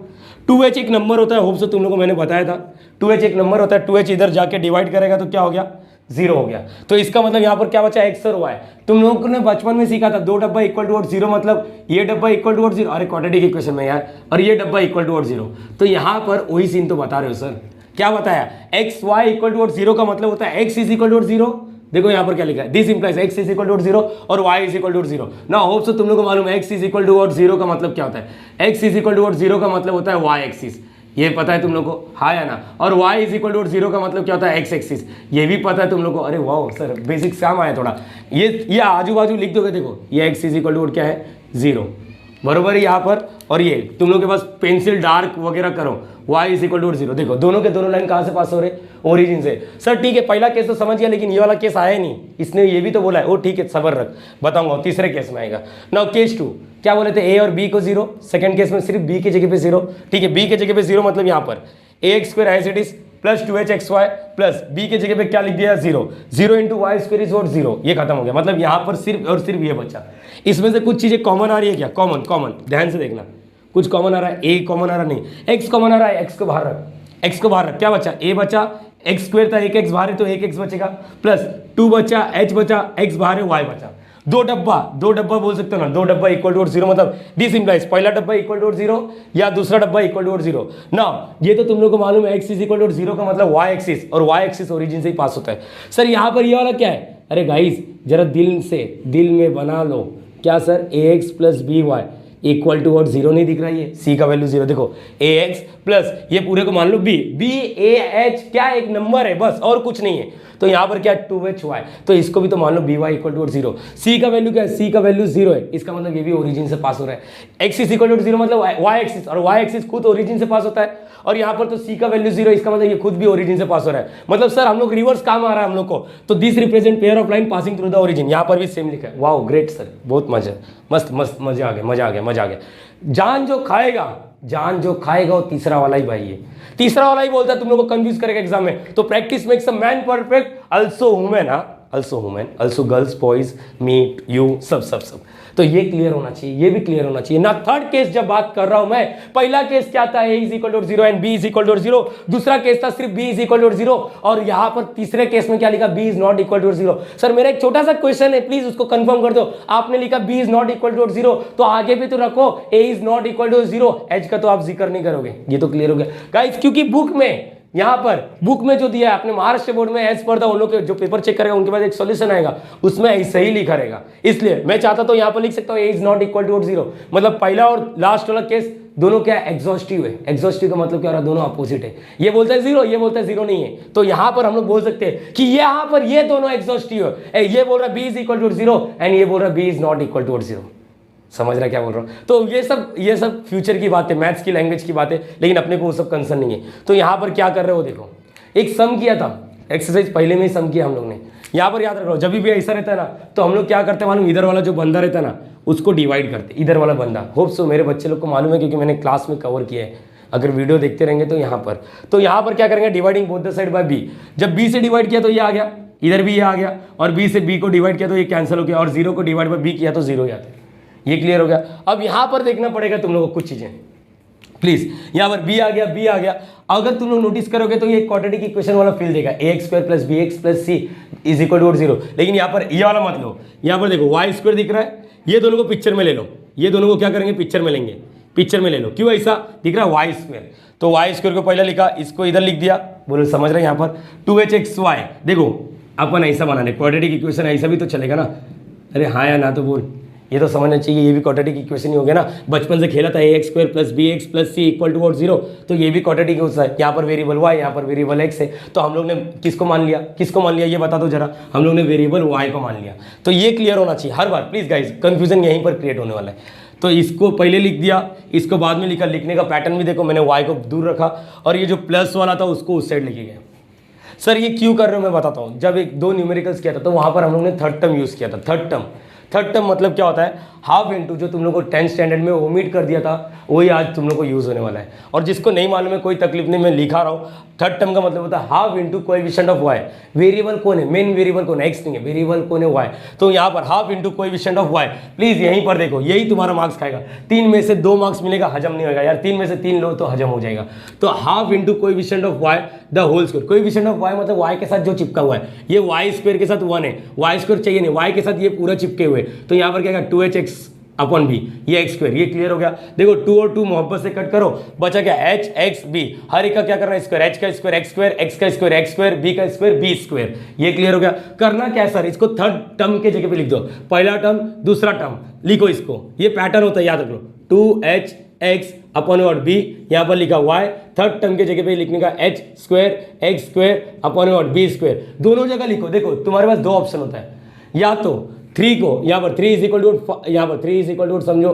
2h एक नंबर होता है, होप से तुम लोगों को मैंने बताया था, 2h एक नंबर होता है, 2h इधर जाके डिवाइड करेगा तो क्या हो गया, 0 हो गया। तो इसका मतलब यहाँ पर क्या बचा, x और y। तुम लोगों ने बचपन में सीखा था 2 डब्बा इक्वल टू 0, मतलब ये डब्बा इक्वल टू 0, अरे क्वाड्रेटिक इक्वेशन में यार, और ये डब्बा इक्वल टू 0। तो यहाँ पर वही सीन तो बता रहे हो सर, क्या बताया, एक्स वाई इक्वल टू 0 का मतलब होता है x इज इक्वल टू 0। देखो यहाँ पर क्या लिखा है, this implies x is equal to 0 और y इज इक्वल टू 0। ना होप सो तुम लोग को मालूम है x इज इक्वल टू 0 का मतलब क्या होता है, x इज इक्वल टू 0 का मतलब होता है y एक्सिस, ये पता है तुम लोग को, हाँ या ना। और y इज इक्वल टू 0 का मतलब क्या होता है, x एक्सिस, ये भी पता है तुम लोग को। अरे वाह सर, बेसिक्स काम आया थोड़ा। ये आजू बाजू लिख दोगे, देखो ये x इज इक्वल टू क्या है, 0, बरोबर है यहाँ पर। और ये तुम लोग के पास पेंसिल डार्क वगैरह करो, y इज इक्वल टू 0। देखो दोनों के दोनों लाइन कहाँ से पास हो रहे, ओरिजिन से। सर ठीक है, पहला केस तो समझ गया, लेकिन ये वाला केस आया नहीं, इसने ये भी तो बोला है। ओ ठीक है, सबर रख, बताऊंगा तीसरे केस में आएगा। नाउ केस 2 क्या बोले थे, a और b को 0, सेकंड केस में सिर्फ b की जगह पे 0, ठीक है, b की जगह पे 0 मतलब यहाँ पर ax square as it is plus 2hxy plus b के जगह पे क्या लिख दिया, 0 इंटू वाई स्क्वायर इज 0, ये खत्म हो गया। मतलब यहाँ पर सिर्फ और सिर्फ ये बचा। इसमें से कुछ चीजें कॉमन आ रही है क्या, कॉमन ध्यान से देखना, कुछ कॉमन आ रहा है, a कॉमन आ रहा नहीं, x कॉमन आ रहा है, x को बाहर रख, क्या बचा, a बचा, x स्क्वायर था, 1x बाहर है तो 1x बचेगा, प्लस 2 बचा, h बचा, x बाहर है, y बचा। दो डब्बा बोल सकते हो ना, 2 डब्बा इक्वल टू 0, मतलब दिस इंप्लाइज पहला डब्बा इक्वल टू 0 या दूसरा डब्बा इक्वल टू 0 ना। ये तो तुम लोग को मालूम है, x इज इक्वल टू 0 का मतलब y एक्सिस, और y एक्सिस ओरिजिन से ही पास होता है। सर यहाँ पर ये वाला क्या है, अरे गाइस जरा दिल में बना लो, क्या sir, ax plus by equal to और 0 नहीं दिख रहा है, सी का वैल्यू 0, देखो ax प्लस ये पूरे को मान लो b a h, क्या एक नंबर है बस, और कुछ नहीं है। तो यहाँ पर क्या 2hy, तो इसको भी तो मान लो by इक्वल टू 0। c का वैल्यू क्या है, c का वैल्यू 0 है, इसका मतलब ये भी ओरिजिन से पास हो रहा है। x इज इक्वल टू 0 मतलब y एक्सिस, और y एक्सिस खुद ओरिजिन से पास होता है, और यहाँ पर तो c का वैल्यू 0, इसका मतलब ये खुद भी ओरिजिन से पास हो रहा है। मतलब सर हम लोग रिवर्स काम आ रहा है हम लोग को। तो this represent pair of line passing through the origin, यहाँ पर भी सेम लिखा है। वाओ ग्रेट सर, बहुत मजा, मस्त मजा आ गया। जान जो खाएगा जान जो खाएगा वो तीसरा वाला ही भाई है, तीसरा वाला ही बोलता है, तुम लोग को कंफ्यूज करेगा एग्जाम में। तो practice makes a man perfect, also women, also women, also girls, boys, meet, you, सब सब सब। तो ये क्लियर होना चाहिए, ये भी क्लियर होना चाहिए ना। थर्ड केस जब बात कर रहा हूं मैं, पहला केस क्या था, a is equal to 0 and b is equal to 0। दूसरा केस था सिर्फ b इज इक्वल टू 0, और यहां पर तीसरे केस में क्या लिखा, b is not equal to 0। Sir मेरा एक छोटा सा क्वेश्चन है, प्लीज उसको कंफर्म कर दो। आपने लिखा b is not equal to 0, तो आगे भी तो रखो a is not equal to 0। h का तो आप जिक्र नहीं करोगे, ये तो क्लियर हो गया गाइस, क्योंकि बुक में, यहां पर बुक में जो दिया है आपने महाराष्ट्र बोर्ड में, एज पर द उन लोग के जो पेपर चेक करेगा उनके पास एक सॉल्यूशन आएगा, उसमें ऐसे ही लिखा रहेगा। इसलिए मैं चाहता तो यहां पर लिख सकता हूं a is not equal to 0, मतलब पहला और लास्ट वाला केस दोनों क्या एग्जॉस्टिव है। एग्जॉस्टिव का मतलब क्या हो रहा है, दोनों अपोजिट है। ये बोलता है 0, ये बोलता है 0 नहीं है, तो यहां पर हम लोग बोल सकते हैं कि यहां पर ये दोनों एग्जॉस्टिव है। ये बोल रहा है b is equal to 0 and ये बोल रहा है b is not equal to 0। समझ रहा क्या बोल रहा हूँ? तो ये सब फ्यूचर की बात है, मैथ्स की लैंग्वेज की बात है, लेकिन अपने को वो सब कंसर्न नहीं है। तो यहाँ पर क्या कर रहे हो, देखो एक सम किया था, एक्सरसाइज पहले में ही सम किया हम लोग ने। यहाँ पर याद रखो, जब भी ऐसा रहता है ना, तो हम लोग क्या करते हैं मालूम, इधर वाला जो बंदा रहता है ना उसको डिवाइड करते, इधर वाला बंदा। होप सो मेरे बच्चे लोग को मालूम है, क्योंकि मैंने क्लास में कवर किया है। अगर वीडियो देखते रहेंगे तो यहाँ पर क्या करेंगे, dividing both the side bye b। जब b से डिवाइड किया तो ये आ गया, इधर भी ये आ गया, और b से b को डिवाइड किया तो ये कैंसिल हो गया, और 0 को डिवाइड बाय b किया तो 0 आता है। ये क्लियर हो गया। अब यहाँ पर देखना पड़ेगा तुम लोगों को कुछ चीजें, प्लीज। यहाँ पर b आ गया। अगर तुम लोग नोटिस करोगे तो ये क्वाड्रेटिक इक्वेशन वाला फील देगा, ax square plus bx plus c is equal to 0। लेकिन यहाँ पर ये वाला मत लो, यहाँ पर देखो y स्क्वायर दिख रहा है, ये दोनों को पिक्चर में ले लो, ये दोनों को क्या करेंगे, पिक्चर में लेंगे, पिक्चर में ले लो। क्यों ऐसा दिख रहा है, वाई स्क्वायर, तो वाई स्क्वायर को पहले लिखा, इसको इधर लिख दिया, बोलो समझ रहे हैं। यहाँ पर 2hxy, देखो अपन ऐसा बनाने, क्वाड्रेटिक इक्वेशन ऐसा भी तो चलेगा ना। अरे हाँ या ना तो बोल, ये तो समझना चाहिए, ये भी क्वाड्रेटिक इक्वेशन ही हो गया ना। बचपन से खेला था ax square plus bx plus c equal to 0, तो ये भी क्वाड्रेटिक होता है। यहाँ पर वेरिएबल y, यहाँ पर वेरिएबल x है, तो हम लोग ने किसको मान लिया, ये बता दो जरा। हम लोग ने वेरिएबल y को मान लिया। तो ये क्लियर होना चाहिए हर बार, प्लीज गाइज, कंफ्यूजन यहीं पर क्रिएट होने वाला है। तो इसको पहले लिख दिया, इसको बाद में लिखा। लिखने का पैटर्न भी देखो, मैंने y को दूर रखा, और ये जो प्लस वाला था उसको उस साइड लिखे गए। सर ये क्यों कर रहे हो मैं बताता हूँ। जब एक दो न्यूमेरिकल्स किया था तो वहाँ पर हम लोग ने थर्ड टर्म यूज़ किया था। थर्ड टर्म मतलब क्या होता है, हाफ इंटू, जो तुम लोग को 10th स्टैंडर्ड में ओमिट कर दिया था वही आज तुम लोग को यूज़ होने वाला है। और जिसको नहीं मालूम है कोई तकलीफ नहीं, मैं लिखा रहा हूँ। थर्ड टर्म का मतलब होता है half into coefficient of Y. Variable कौन है, मेन वेरिएबल कौन है, एक्स नहीं है, वेरिएबल कौन है, वाई। तो यहाँ पर half into coefficient of y. Please यहीं पर देखो, यही तुम्हारा मार्क्स खाएगा। 3 में से 2 मार्क्स मिलेगा, हजम नहीं होगा यार। 3 में से 3 लो तो हजम हो जाएगा। तो half into coefficient of y the whole square. Coefficient of y मतलब वाई के साथ जो चिपका हुआ है, ये वाई स्क्वायर के साथ 1 है, वाई स्क्वायर चाहिए नहीं, वाई के साथ ये पूरा चिपके हुए। तो यहाँ पर क्या 2hx अपॉन बी, ये एक्स स्क्वायर, ये क्लियर हो गया। देखो 2 और 2 मोहब्बत से कट करो, बचा क्या h x b। हर एक का क्या करना है, स्क्वायर, h का स्क्वायर एक्स स्क्वायर, x का स्क्वायर एक्स स्क्वायर, b का स्क्वायर b स्क्वायर। ये क्लियर हो गया। करना क्या है सर, इसको थर्ड टर्म के जगह पे लिख दो, पहला टर्म दूसरा टर्म लिखो इसको। ये पैटर्न होता है, याद रख लो। 2hx अपॉन और b, यहाँ पर लिखा y। थर्ड टर्म के जगह पे लिखने का h square x square upon और b स्क्वायर। दोनों जगह लिखो। देखो तुम्हारे पास 2 ऑप्शन होता है, या तो 3 को यहाँ पर 3 इज इक्वल टू, यहाँ पर 3 इज इक्वल टू, समझो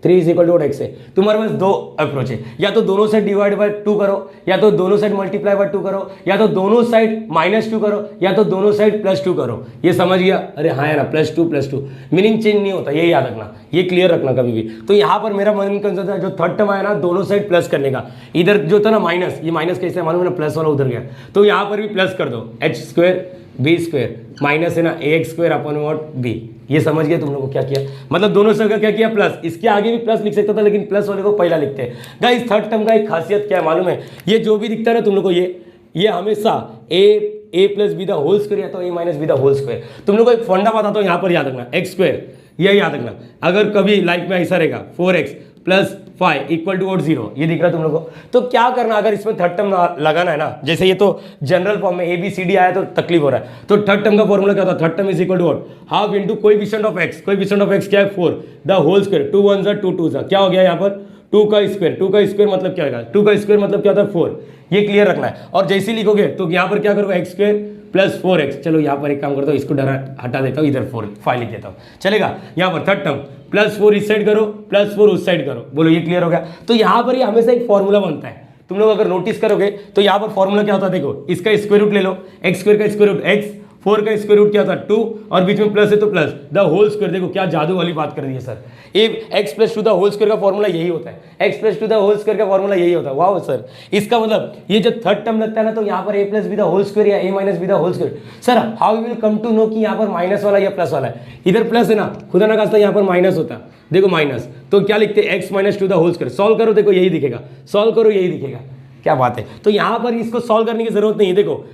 3 इज इक्वल टू x है। तुम्हारे पास 2 अप्रोच है, या तो दोनों साइड डिवाइड बाय 2 करो, या तो दोनों साइड मल्टीप्लाई बाय 2 करो, या तो दोनों साइड -2 करो, या तो दोनों साइड +2 करो। ये समझ गया? अरे हाँ यार, +2 मीनिंग चेंज नहीं होता, ये याद रखना, ये क्लियर रखना कभी भी। तो यहाँ पर मेरा मन कंसेप्ट था, जो थर्ड टर्म आया ना, दोनों साइड प्लस करने का। इधर जो था ना माइनस, ये माइनस कैसे मालूम है ना, प्लस वाला उधर गया, तो यहाँ पर भी प्लस कर दो, h square b square minus है ना ax square upon what b। ये समझ गए तुम लोगों को क्या किया, मतलब दोनों से क्या किया, प्लस। इसके आगे भी प्लस लिख सकता था, लेकिन प्लस वाले को पहला लिखते हैं। गाइस थर्ड टर्म का एक खासियत क्या है मालूम है, ये जो भी दिखता है ना तुम लोग को, ये हमेशा a plus b the whole square या तो a minus b the whole square. तुम लोग को एक फंडा बताता हूँ, यहाँ पर याद रखना, एक्स स्क्वायर, ये याद रखना। अगर कभी लाइफ में ऐसा रहेगा 4x प्लस 5 इक्वल टू 0, ये दिख रहा है तुम लोग को, तो क्या करना, अगर इसमें थर्ड टर्म लगाना है ना, जैसे ये तो जनरल फॉर्म में ABCD आया तो तकलीफ हो रहा है, तो थर्ड टर्म का फॉर्मूला क्या होता है, third term is equal to half into coefficient of x। Coefficient of x क्या है, 4 द होल स्क्वायर, 2 1 जा 2 2 जा, क्या हो गया यहाँ पर 2 का स्क्वायर मतलब क्या होगा, 2 का स्क्वायर मतलब क्या होता है 4। ये क्लियर रखना है। और जैसे ही लिखोगे तो यहाँ पर क्या करोगे, एक्स स्क्वायर प्लस 4x। चलो यहाँ पर एक काम करता हूँ, इसको हटा देता हूँ, इधर 4 5 लिख देता हूँ, चलेगा। यहाँ पर थर्ड टर्म +4 इस साइड करो, +4 उस साइड करो, बोलो ये क्लियर हो गया। तो यहाँ पर ये हमेशा एक फॉर्मूला बनता है, तुम लोग अगर नोटिस करोगे तो यहाँ पर फॉर्मूला क्या होता है, देखो इसका स्क्वायर रूट ले लो, एक्स स्क्वायर का स्क्वायर रूट x, 4 का स्क्वायर रूट क्या था 2 और बीच में प्लस है तो प्लस द होल स्क्वायर। देखो क्या जादू वाली बात कर दी है sir. X plus two the whole square का फॉर्मूला यही होता है, x plus two the whole square का फॉर्मूला यही होता है। वाह सर, इसका मतलब ये जब थर्ड टर्म लगता है ना तो यहाँ पर a plus b the whole square या a minus b the whole square. Sir how you will come to know कि यहाँ पर माइनस वाला या प्लस वाला है। इधर प्लस है ना, खुदा ना खास्ता यहाँ पर माइनस होता, देखो माइनस, तो क्या लिखते हैं x minus two the whole square. Solve करो, देखो यही दिखेगा, सॉल्व करो यही दिखेगा। क्या बात है। तो यहाँ पर इसको सॉल्व करने की जरूरत नहीं है। देखो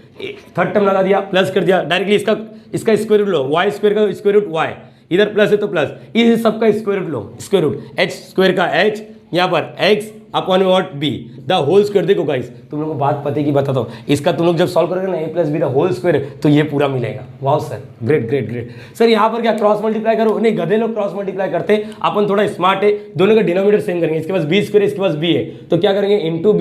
थर्ड टर्म लगा दिया, प्लस कर दिया, डायरेक्टली इसका स्क्वायर रूट लो, वाई स्क्वायर का स्क्वायर रूट वाई, इधर प्लस है तो प्लस, इस सब का स्क्वायर रूट लो, स्क्वायर रूट एच स्क्वायर का एच, यहाँ पर x upon what b the whole square. देखो गाइस तुम लोगों को बात पता की बताता हूँ, इसका तुम लोग जब सॉल्व करोगे ना a plus b the whole square तो ये पूरा मिलेगा। वाह sir, great great great. Sir यहाँ पर क्या क्रॉस मल्टीप्लाई करो, नहीं गधे लोग क्रॉस मल्टीप्लाई करते, अपन थोड़ा स्मार्ट है, दोनों का डिनोमिनेटर सेम करेंगे। इसके पास बी स्क्वायर, इसके पास बी है, तो क्या करेंगे इंटू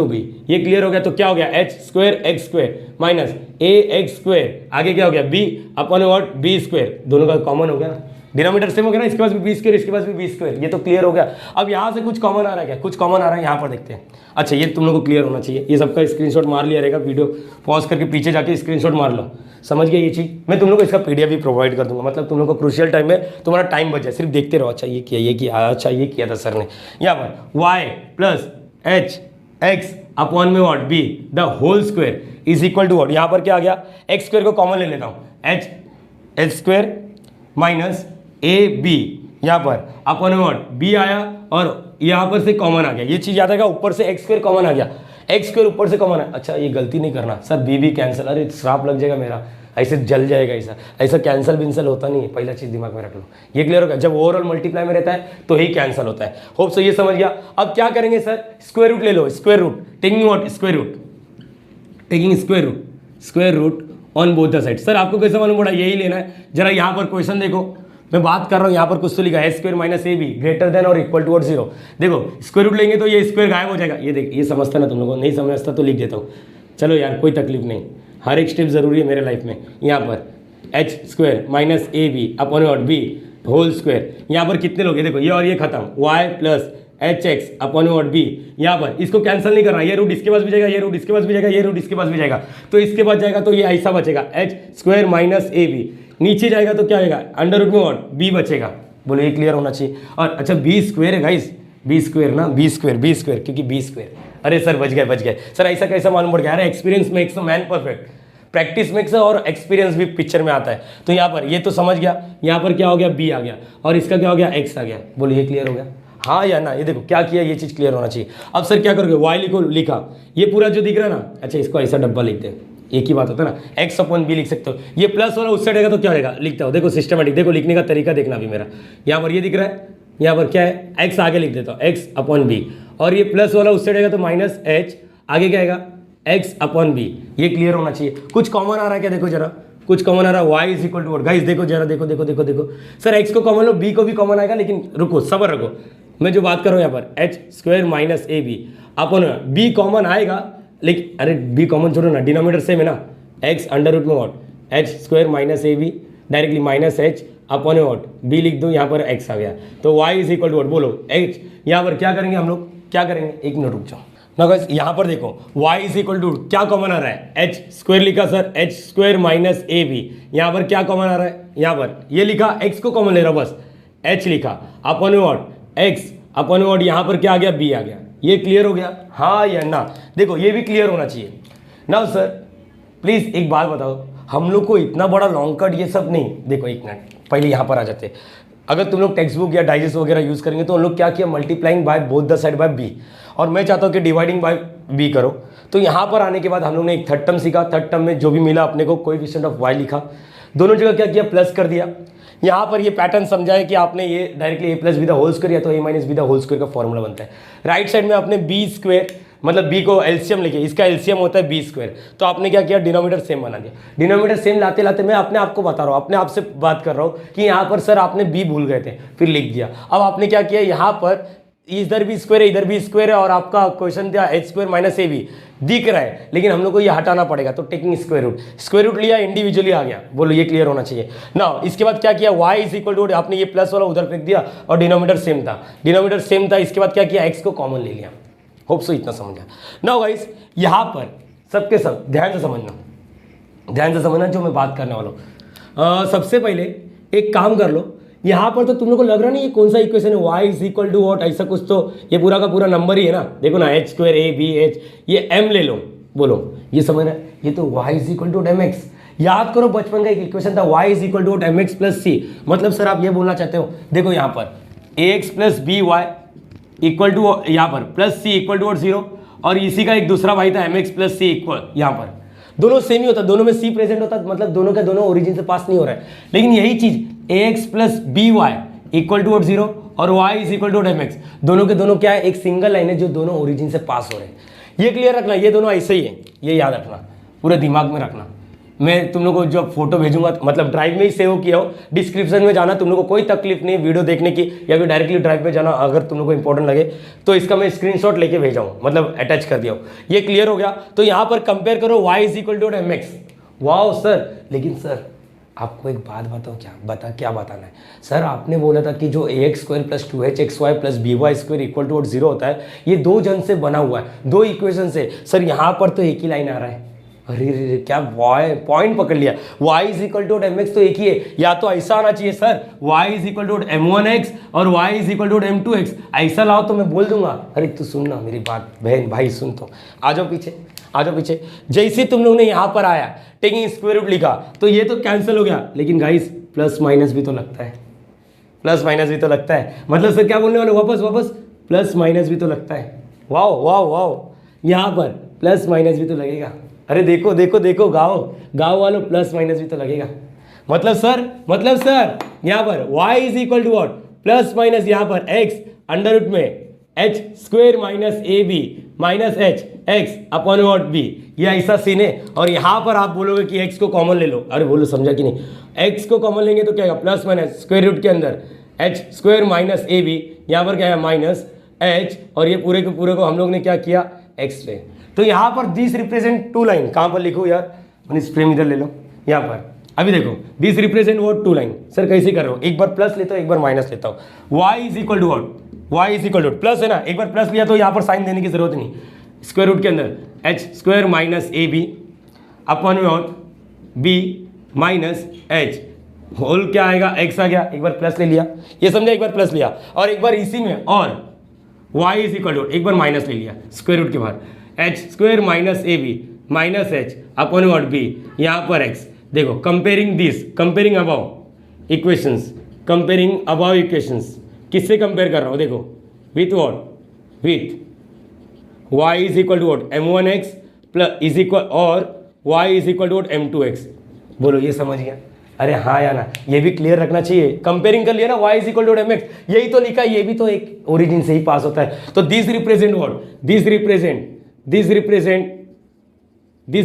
बी। ये क्लियर हो गया, तो क्या हो गया h square x square minus a x square, आगे क्या हो गया b upon what b square, दोनों का कॉमन हो गया ना, डिनोमिनेटर सेम हो गया ना, इसके पास भी बी स्क्वायर, इसके पास भी बी स्क्वायर, ये तो क्लियर हो गया। अब यहाँ से कुछ कॉमन आ रहा है क्या, कुछ कॉमन आ रहा है, यहाँ पर देखते हैं। अच्छा ये तुम लोगों को क्लियर होना चाहिए, ये सबका स्क्रीनशॉट मार लिया रहेगा, वीडियो पॉज करके पीछे जाके स्क्रीनशॉट मार लो, समझ गए ये चीज़। मैं तुम लोग को इसका पीडीएफ भी प्रोवाइड कर दूंगा, मतलब तुम लोग को क्रूशियल टाइम में तुम्हारा टाइम बच जाए, सिर्फ देखते रहो। अच्छा ये किया, अच्छा ये किया था सर ने। यहाँ पर y plus h x upon में what b the whole square is equal to what, यहाँ पर क्या आ गया एक्स स्क्वायर को कॉमन ले लेता हूँ, h square minus a b, यहाँ पर अपॉन व्हाट बी आया और यहाँ पर से कॉमन आ गया, ये चीज़ याद आएगा, ऊपर से एक्स स्क्वायर कॉमन आ गया, एक्स स्क्वायर ऊपर से कॉमन है। अच्छा ये गलती नहीं करना सर, बी कैंसिल, अरे श्राप लग जाएगा मेरा, ऐसे जल जाएगा, ऐसा कैंसल बिंसल होता नहीं है, पहला चीज़ दिमाग में रख लो। ये क्लियर हो गया, जब ओवरऑल मल्टीप्लाई में रहता है तो ही कैंसल होता है। होप सो ये समझ गया। अब क्या करेंगे सर, स्क्वायर रूट ले लो, square root taking what square root, taking square root on both the side. Sir आपको कैसे मालूम पड़ा, यही लेना है। जरा यहाँ पर क्वेश्चन देखो, मैं बात कर रहा हूँ, यहाँ पर कुछ तो लिखा है square minus a be greater than और इक्वल टू और 0। देखो स्क्वायर रूट लेंगे तो ये स्क्वायर गायब हो जाएगा, ये देख, ये समझता ना तुम लोगों को, नहीं समझता तो लिख देता हूँ, चलो यार कोई तकलीफ नहीं, हर एक स्टेप जरूरी है मेरे लाइफ में। यहाँ पर h square minus a b upon what b whole square, यहाँ पर कितने लोग हैं देखो, ये और ये खत्म, y plus h x upon what b, यहाँ पर इसको कैंसिल नहीं करना, ये रूट इसके पास भी जाएगा, ये रूट इसके पास भी जाएगा, ये रूट इसके पास भी जाएगा, तो इसके पास जाएगा तो ये ऐसा बचेगा h square minus a b, नीचे जाएगा तो क्या आएगा अंडर रूट में व्हाट बी बचेगा। बोलो ये क्लियर होना चाहिए। और अच्छा बी स्क्वायर है गाइस, बी स्क्वायर ना, बी स्क्वायर क्योंकि बी स्क्वायर, अरे सर बच गए सर, ऐसा कैसा मालूम पड़ गया, अरे experience makes a man perfect, practice makes और एक्सपीरियंस भी पिक्चर में आता है। तो यहाँ पर ये तो समझ गया, यहाँ पर क्या हो गया बी आ गया और इसका क्या हो गया एक्स आ गया। बोलो ये क्लियर हो गया, हाँ या ना, ये देखो क्या किया, ये चीज़ क्लियर होना चाहिए। अब सर क्या करोगे, वाई लिखा, ये पूरा जो दिख रहा है ना, अच्छा इसको ऐसा डब्बा लिख दे, एक ही बात होता है ना, एक्स अपॉन बी लिख सकते हो, ये प्लस वाला उस साइड आएगा तो क्या होगा लिखता हो, देखो सिस्टमेटिक, देखो लिखने का तरीका देखना भी मेरा, यहाँ पर ये दिख रहा है, यहाँ पर क्या है एक्स आगे लिख देता हूँ, एक्स अपॉन बी, और ये प्लस वाला उस साइड आएगा तो माइनस एच, आगे क्या आएगा एक्स अपॉन बी। ये क्लियर होना चाहिए। कुछ कॉमन आ रहा है क्या, देखो जरा, कुछ कॉमन आ रहा है, y is equal to guys, देखो जरा, देखो सर एक्स को कॉमन लो, बी को भी कॉमन आएगा, लेकिन रुको सबर रखो, मैं जो बात कर रहा हूँ यहाँ पर h square minus a b upon b common आएगा, लेकिन अरे बी कॉमन छोड़ो ना, डिनोमिनेटर सेम है ना, एक्स अंडर रूट में what h square minus a b, directly minus h upon what b लिख दो, यहाँ पर एक्स आ गया, तो y is equal to what, बोलो एच। यहाँ पर क्या करेंगे हम लोग, क्या करेंगे, एक मिनट रुक जाओ ना गाइस, यहाँ पर देखो y इज इक्वल टू क्या कॉमन आ रहा है, एच स्क्वायर लिखा sir, h square minus a b, यहाँ पर क्या कॉमन आ रहा है, यहाँ पर ये लिखा, x को कॉमन ले रहा हूँ बस, h लिखा upon what x upon what, यहाँ पर क्या आ गया b आ गया। ये क्लियर हो गया, हाँ या ना, देखो ये भी क्लियर होना चाहिए ना। सर प्लीज़ एक बात बताओ, हम लोग को इतना बड़ा लॉन्ग कट ये सब नहीं, देखो एक मिनट पहले यहाँ पर आ जाते, अगर तुम लोग टेक्स्ट बुक या डाइजेस्ट वगैरह यूज़ करेंगे तो हम लोग क्या किया, multiplying by both the side by b, और मैं चाहता हूँ कि डिवाइडिंग बाय बी करो। तो यहाँ पर आने के बाद हम लोग ने एक थर्ड टर्म सीखा, थर्ड टर्म में जो भी मिला अपने को कोएफिशिएंट ऑफ वाई लिखा, दोनों जगह क्या किया प्लस कर दिया। यहाँ पर ये पैटर्न समझाया कि आपने ये directly a plus b the whole square या तो a minus b the whole square का फॉर्मूला बनता है। राइट साइड में आपने बी स्क्वायर मतलब बी को एलसीएम लिखे, इसका एलसीएम होता है बी स्क्वायर, तो आपने क्या किया डिनोमिनेटर सेम बना दिया। डिनोमिनेटर सेम लाते लाते मैं अपने आप को बता रहा हूँ, अपने आप से बात कर रहा हूँ कि यहाँ पर सर आपने बी भूल गए थे, फिर लिख दिया। अब आपने क्या किया, यहाँ पर इधर भी स्क्वायर है इधर भी स्क्वायर है और आपका क्वेश्चन था h square minus a b दिख रहा है, लेकिन हम लोग को ये हटाना पड़ेगा, तो टेकिंग स्क्वायर रूट लिया, इंडिविजुअली आ गया। बोलो ये क्लियर होना चाहिए ना। इसके बाद क्या किया, y इज इक्वल टू, आपने ये प्लस वाला उधर फेंक दिया और डिनोमिनेटर सेम था, इसके बाद क्या किया x को कॉमन ले लिया। होप सो इतना समझा ना गाइस। यहाँ पर सबके सब ध्यान से समझना, ध्यान से समझना जो मैं बात करने वाला हूँ। सबसे पहले एक काम कर लो, यहाँ पर तो तुम लोग को लग रहा नहीं ये कौन सा इक्वेशन है, y is equal to what, ऐसा कुछ तो ये पूरा का पूरा नंबर ही है ना। देखो ना h square a b h, ये m ले लो, बोलो ये समझना, ये तो y is equal to m x. याद करो बचपन का एक इक्वेशन था y is equal to m x plus c. मतलब सर आप ये बोलना चाहते हो, देखो यहाँ पर a x plus B Y equal to, यहाँ पर प्लस सी इक्वल टू 0, और इसी का एक दूसरा भाई था M x plus c equal, यहाँ पर दोनों सेम ही होता, दोनों में सी प्रेजेंट होता, मतलब दोनों का दोनों ओरिजिन से पास नहीं हो रहा है। लेकिन यही चीज a x plus B Y equal to 0 और y is equal to m x, दोनों के दोनों क्या है, एक सिंगल लाइन है जो दोनों ओरिजिन से पास हो रहे हैं। ये क्लियर रखना, ये दोनों ऐसे ही है, ये याद रखना, पूरे दिमाग में रखना। मैं तुम लोग को जो फोटो भेजूंगा, मतलब ड्राइव में ही सेव किया हो, डिस्क्रिप्शन में जाना, तुम लोग को कोई तकलीफ नहीं वीडियो देखने की, या फिर डायरेक्टली ड्राइव में जाना। अगर तुम लोग को इंपॉर्टेंट लगे तो इसका मैं स्क्रीनशॉट लेके भेजा हूँ, मतलब अटैच कर दिया हूँ। ये क्लियर हो गया। तो यहाँ पर कंपेयर करो y is equal to m x. Wow sir, लेकिन सर आपको एक बात बताओ, क्या बताना है सर? आपने बोला था कि जो a x square plus 2hxy plus B y square equal to 0 होता है, ये दो जन से बना हुआ है, दो इक्वेशन से। सर यहाँ पर तो एक ही लाइन आ रहा है। अरे रे क्या पॉइंट पकड़ लिया। y is equal to m x तो एक ही है, या तो ऐसा आना चाहिए sir y is equal to m1x और y is equal to m2x, ऐसा लाओ तो मैं बोल दूंगा। अरे तू सुन ना मेरी बात, बहन भाई सुन, तो आ जाओ पीछे, आ जाओ पीछे। जैसे तुम लोग ने यहाँ पर आया टेकिंग स्क्वायर रूट लिखा तो ये तो कैंसिल हो गया, लेकिन गाइस प्लस माइनस भी तो लगता है, प्लस माइनस भी तो लगता है। मतलब सर क्या बोलने वाले, वापस प्लस माइनस भी तो लगता है। वाओ वाओ वाओ, यहाँ पर प्लस माइनस भी तो लगेगा। अरे देखो देखो देखो, गाँव वालों प्लस माइनस भी तो लगेगा। मतलब सर यहाँ पर y is equal to what, plus minus यहाँ पर x अंडर रूट में h square minus a b minus h x upon what b, ये ऐसा सीन है। और यहाँ पर आप बोलोगे कि x को कॉमन ले लो। अरे बोलो समझा कि नहीं, x को कॉमन लेंगे तो क्या है, प्लस माइनस स्क्वेयर रूट के अंदर h square minus a b, यहाँ पर क्या है माइनस h, और ये पूरे के पूरे को हम लोग ने क्या किया x पे। तो यहाँ पर दिस रिप्रेजेंट टू लाइन, कहाँ पर लिखो यार, मैंने फ्रेम इधर ले लो, यहाँ पर अभी देखो this represent what two line. सर कैसे कर रहे हो, एक बार प्लस लेता हूँ एक बार माइनस लेता हूँ। y is equal to what, y is equal to plus है ना, एक बार प्लस लिया तो यहाँ पर साइन देने की जरूरत नहीं, स्क्वायर रूट के अंदर h square minus a b upon what b minus h whole क्या आएगा, x आ गया, एक बार प्लस ले लिया, ये समझा, एक बार प्लस लिया, और एक बार इसी में और y इज इक्वल टू एक बार माइनस ले लिया स्क्वायर रूट के बाहर, h square minus a b minus h upon what b, यहाँ पर x। देखो comparing this, comparing about equations, comparing about equations, किससे कंपेयर कर रहा हूँ, देखो with what, with y is equal to what m1x plus is equal और y is equal to what m2x। बोलो ये समझ गया? अरे हाँ या ना, ये भी क्लियर रखना चाहिए। कंपेयरिंग कर लिया ना, y is equal to m x, यही तो लिखा है, ये भी तो एक ओरिजिन से ही पास होता है। तो this represent what, this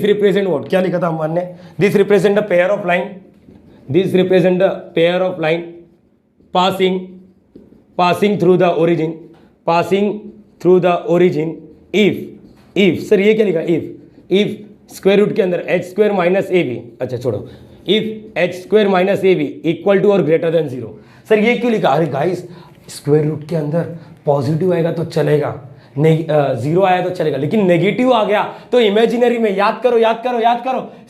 represent what, क्या लिखा था हम ने, this represent a pair of line, this represent a pair of line passing through the origin, passing through the origin if sir ये क्या लिखा, इफ स्क्वायर रूट के अंदर h square minus a b, अच्छा छोड़ो, if h square minus a b equal to और greater than 0। Sir ये क्यों लिखा? अरे गाइस स्क्वायर रूट के अंदर पॉजिटिव आएगा तो चलेगा, जीरो आया तो चलेगा, लेकिन नेगेटिव आ गया तो इमेजिनरी में, याद करो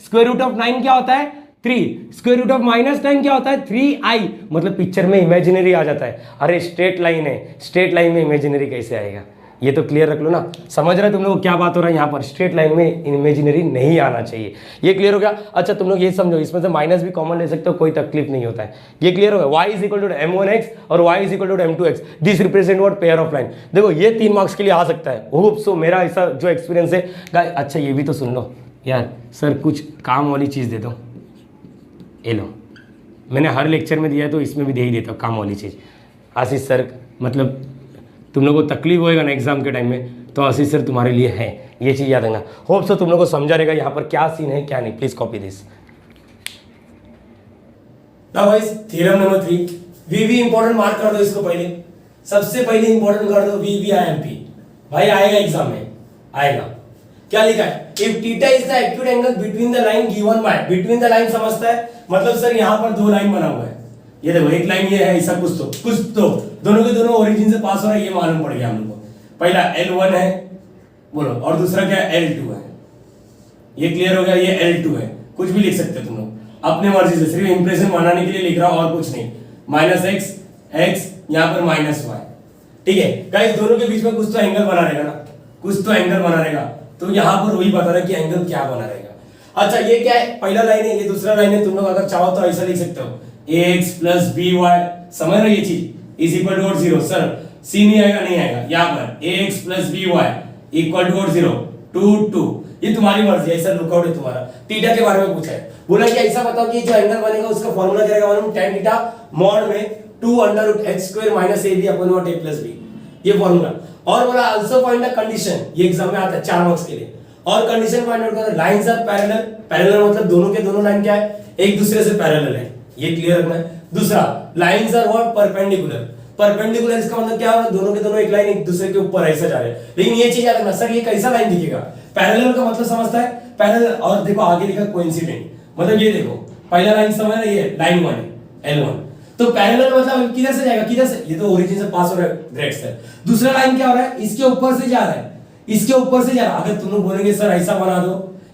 स्क्वायर रूट ऑफ 9 क्या होता है 3, स्क्वायर रूट ऑफ -9 क्या होता है 3i, मतलब पिक्चर में इमेजिनरी आ जाता है। अरे स्ट्रेट लाइन है, स्ट्रेट लाइन में इमेजिनरी कैसे आएगा, ये तो क्लियर रख लो ना। समझ रहे तुम लोग क्या बात हो रहा है, यहाँ पर स्ट्रेट लाइन में इमेजिनरी नहीं आना चाहिए, ये क्लियर हो गया। अच्छा तुम लोग ये समझो, इसमें से माइनस भी कॉमन ले सकते हो, कोई तकलीफ नहीं होता है, ये क्लियर हो गया। y is equal to m1x और y is equal to m2x, this represent what, pair of line. देखो ये 3 मार्क्स के लिए आ सकता है, होप सो, मेरा ऐसा जो एक्सपीरियंस है। अच्छा ये भी तो सुन लो यार, सर कुछ काम वाली चीज़ दे दो, ये लो, मैंने हर लेक्चर में दिया है तो इसमें भी दे ही देता हूँ काम वाली चीज़। आशीष सर, मतलब तुम लोगों को तकलीफ होएगा ना एग्जाम के टाइम में, तो आशीष सर तुम्हारे लिए है, ये चीज़ याद रखना। होप सो तुम लोगों को समझा रहेगा यहाँ पर क्या सीन है क्या नहीं। Please copy this. Now guys theorem number 3, very important mark कर दो इसको, पहले सबसे पहले इंपॉर्टेंट कर दो वी भाई आएगा एग्जाम में, आएगा। क्या लिखा है, if theta is the acute angle between the line given by, between the line समझता है, मतलब सर यहाँ पर 2 लाइन बना हुआ है, ये देखो एक लाइन ये है, ऐसा कुछ तो दोनों के दोनों ओरिजिन से पास हो रहा है, ये मालूम पड़ गया हम लोग को। पहला L1 है बोलो, और दूसरा क्या है L2 है, ये क्लियर हो गया, ये L2 है। कुछ भी लिख सकते हो तुम लोग अपने मर्जी से, सिर्फ इंप्रेशन बनाने के लिए लिख रहा हूं और कुछ नहीं। माइनस एक्स एक्स यहाँ पर माइनस वाई, ठीक है गाइस। दोनों के बीच में कुछ तो एंगल बना रहेगा ना, कुछ तो एंगल बना रहेगा। तो यहाँ पर वही बता रहा है कि एंगल क्या बना रहेगा। अच्छा ये क्या है, पहला लाइन है, ये दूसरा लाइन है। तुम लोग अगर चाहो तो ऐसा लिख सकते हो ax प्लस बी वाई, समझ रहे ये चीज, is equal to 0। Sir c नहीं आएगा, नहीं आएगा। यहाँ पर ax plus B Y equal to 0 2 2, ये तुम्हारी मर्जी है, ऐसा लुकआउट है तुम्हारा। थीटा के बारे में पूछा है, बोला कि ऐसा बताओ कि जो एंगल बनेगा उसका फॉर्मूला क्या रहेगा मालूम, tan थीटा मॉड में 2 under root x square minus ab upon not a plus b, ये फॉर्मूला। और बोला आल्सो फाइंड द कंडीशन, ये एग्जाम में आता है 4 मार्क्स के लिए। और कंडीशन फाइंड आउट करना, लाइंस आर पैरेलल, पैरेलल मतलब दोनों के दोनों लाइन क्या है, एक दूसरे से पैरेलल है, ये क्लियर रखना है। दूसरा lines are what, perpendicular, perpendicular इसका मतलब क्या है, दोनों के दोनों एक लाइन एक दूसरे के ऊपर ऐसे जा रहे हैं। लेकिन ये चीज याद रखना, सर ये कैसा लाइन दिखेगा, पैरेलल का मतलब समझता है पैरेलल। और देखो आगे लिखा कोइंसिडेंट, मतलब ये देखो पहला लाइन समझ रही है, लाइन 1 L1, तो पैरेलल मतलब किधर से जाएगा, किधर से, ये तो ओरिजिन से पास हो रहा है डायरेक्ट से। दूसरा लाइन क्या हो रहा है, इसके ऊपर से जा रहा है, इसके ऊपर से जा रहा है। अगर तुम लोग बोलेंगे सर ऐसा बना दो,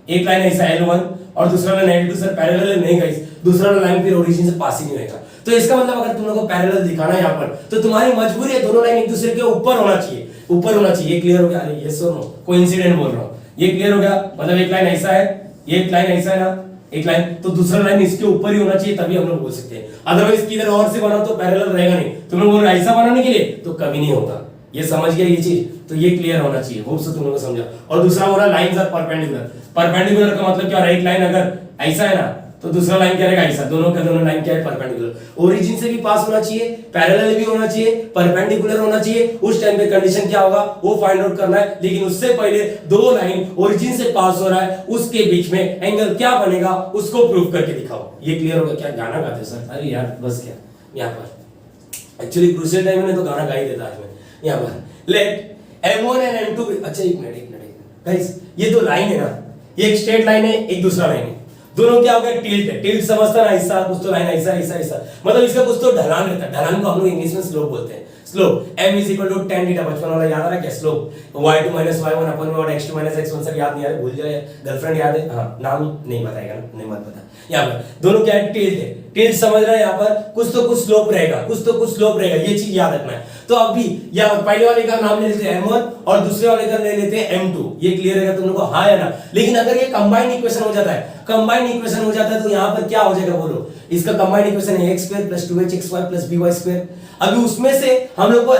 एक लाइन ऐसा L1 और दूसरा लाइन L2, सर पैरेलल नहीं गाइस, दूसरा लाइन फिर ओरिजिन से पास ही नहीं होगा। तो इसका मतलब अगर तुम लोगों को पैरेलल दिखाना है यहाँ पर, तो तुम्हारी मजबूरी है दोनों लाइन एक दूसरे के ऊपर होना चाहिए, ऊपर होना चाहिए। ये क्लियर हो गया, अरे यस और नो, कोइंसिडेंट बोल रहा हूँ, ये क्लियर हो गया। मतलब एक लाइन ऐसा है, एक लाइन ऐसा है ना, एक लाइन, तो दूसरा लाइन इसके ऊपर ही होना चाहिए, तभी हम लोग बोल सकते हैं। अदरवाइज किधर और से बनाओ तो पैरेलल रहेगा नहीं। तुम लोग बोल रहे ऐसा बनाने के लिए तो कभी नहीं होगा, ये समझ गया ये चीज, तो ये क्लियर होना चाहिए, होप सो तुम लोगों को समझा। और दूसरा हो रहा लाइंस आर परपेंडिकुलर, परपेंडिकुलर का मतलब क्या हो रहा है, एक लाइन अगर ऐसा है ना तो दूसरा लाइन क्या रहेगा ऐसा, दोनों का दोनों लाइन क्या है, परपेंडिकुलर। ओरिजिन से भी पास होना चाहिए, पैरेलल भी होना चाहिए, परपेंडिकुलर होना चाहिए। उस टाइम पे कंडीशन क्या होगा वो फाइंड आउट करना है। लेकिन उससे पहले दो लाइन ओरिजिन से पास हो रहा है, उसके बीच में एंगल क्या बनेगा उसको प्रूव करके दिखाओ। ये क्लियर होगा। क्या गाना गाते सर, अरे यार बस क्या, यहाँ पर एक्चुअली क्रूशियल टाइम में तो गाना गा ही देता आज मैं। यहाँ पर लेट M1 एंड M2, अच्छा एक मिनट गाइस, ये दो लाइन है ना, ये एक स्ट्रेट लाइन है, एक दूसरा लाइन है, दोनों क्या हो गया, टिल्ट है। टिल्ट समझता ना, ऐसा कुछ तो लाइन ऐसा ऐसा ऐसा, मतलब इसका कुछ तो ढलान रहता है। ढलान को हम लोग इंग्लिश में स्लोप बोलते हैं। Slope m is equal to tan theta, बचपन वाला याद आ रहा है क्या, slope y2 minus y1 upon में और x2 माइनस x1, सर याद नहीं आ रहा, भूल जाए। गर्लफ्रेंड याद है, हाँ नाम नहीं बताएगा ना, नहीं मत पता। यहाँ पर दोनों क्या है, टिल्ट है। टिल्ट समझ रहा है, यहाँ पर कुछ तो कुछ स्लोप रहेगा, कुछ तो कुछ स्लोप रहेगा, ये चीज याद रखना है। तो अभी यहाँ पहले वाले का नाम ले लेते हैं M1 और दूसरे वाले का ले लेते हैं M2, ये क्लियर रहेगा तुम लोग को, हाँ या ना। लेकिन अगर ये कंबाइंड इक्वेशन हो जाता है, कंबाइंड इक्वेशन हो जाता है, तो यहाँ पर क्या हो जाएगा बोलो, इसका कंबाइंड इक्वेशन है x square plus 2hxy plus by square. अभी उसमें से हम लोग को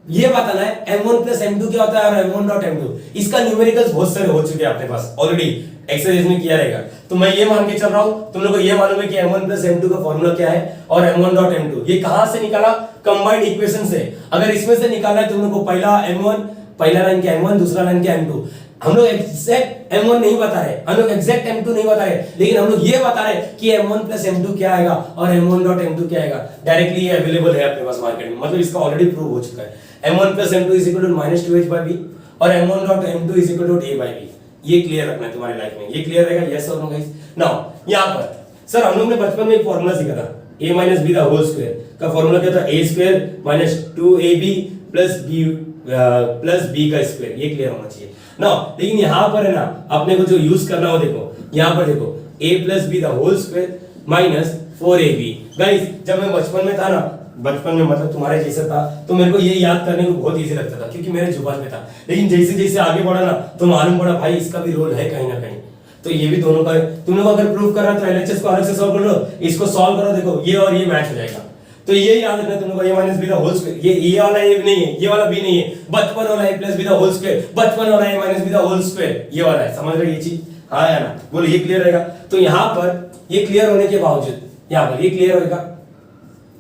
ये बताना है M1 प्लस M2 क्या होता है और M1 डॉट M2। इसका न्यूमेरिकल्स बहुत सारे हो चुके हैं अपने पास ऑलरेडी, एक्सरसाइज में किया रहेगा। तो मैं ये मान के चल रहा हूं तुम लोगों को ये मालूम है कि M1 प्लस M2 का फॉर्मूला क्या है और M1 डॉट M2 ये कहां से निकाला, कंबाइंड इक्वेशन से। अगर इसमें से निकालना है तुम लोग को पहला M1, पहला लाइन क्या M1, दूसरा लाइन क्या M2। हम लोग एग्जैक्ट M1 नहीं बता रहे, हम लोग एग्जैक्ट M2 नहीं बता रहे, लेकिन हम लोग ये बता रहे कि M1 प्लस M2 क्या आएगा और M1 डॉट M2 क्या आएगा। डायरेक्टली ये अवेलेबल है अपने पास मार्केट में, मतलब इसका ऑलरेडी प्रूव हो चुका है। M1 plus M2 is equal to minus 2h by b और M1 dot M2 is equal to a by b। ये क्लियर रखना है तुम्हारी लाइफ में, ये क्लियर रहेगा, यस और नो गाइस। नाउ यहां पर सर हम लोग ने बचपन में एक फार्मूला सीखा था, a minus b the whole square का फार्मूला क्या था, a square minus 2ab plus b का स्क्वायर। ये क्लियर होना चाहिए ना। लेकिन यहां पर है ना अपने को जो यूज करना हो, देखो यहां पर देखो a plus b the whole square minus 4ab। Guys जब मैं बचपन में था ना, बचपन में मतलब तुम्हारे जैसा था, तो मेरे को ये याद करने को बहुत इजी लगता था क्योंकि मेरे जुबान में था। लेकिन जैसे जैसे आगे बढ़ा ना तो मालूम पड़ा भाई इसका भी रोल है कहीं ना कहीं। तो ये भी दोनों का तुम लोग अगर प्रूव करना तो एलएचएस को अलग से सॉल्व कर लो, इसको सॉल्व करो, देखो ये और ये मैच हो जाएगा। तो ये याद रखना तुम लोग को, a minus b the whole square, ये वाला a नहीं है, ये वाला b नहीं है, बचपन वाला a plus b the whole square, बचपन वाला a minus b the whole square, ये वाला है। समझ रहे ये चीज, हाँ या ना बोलो, ये क्लियर रहेगा। तो यहाँ पर ये क्लियर होने के बावजूद यहाँ पर ये क्लियर होगा,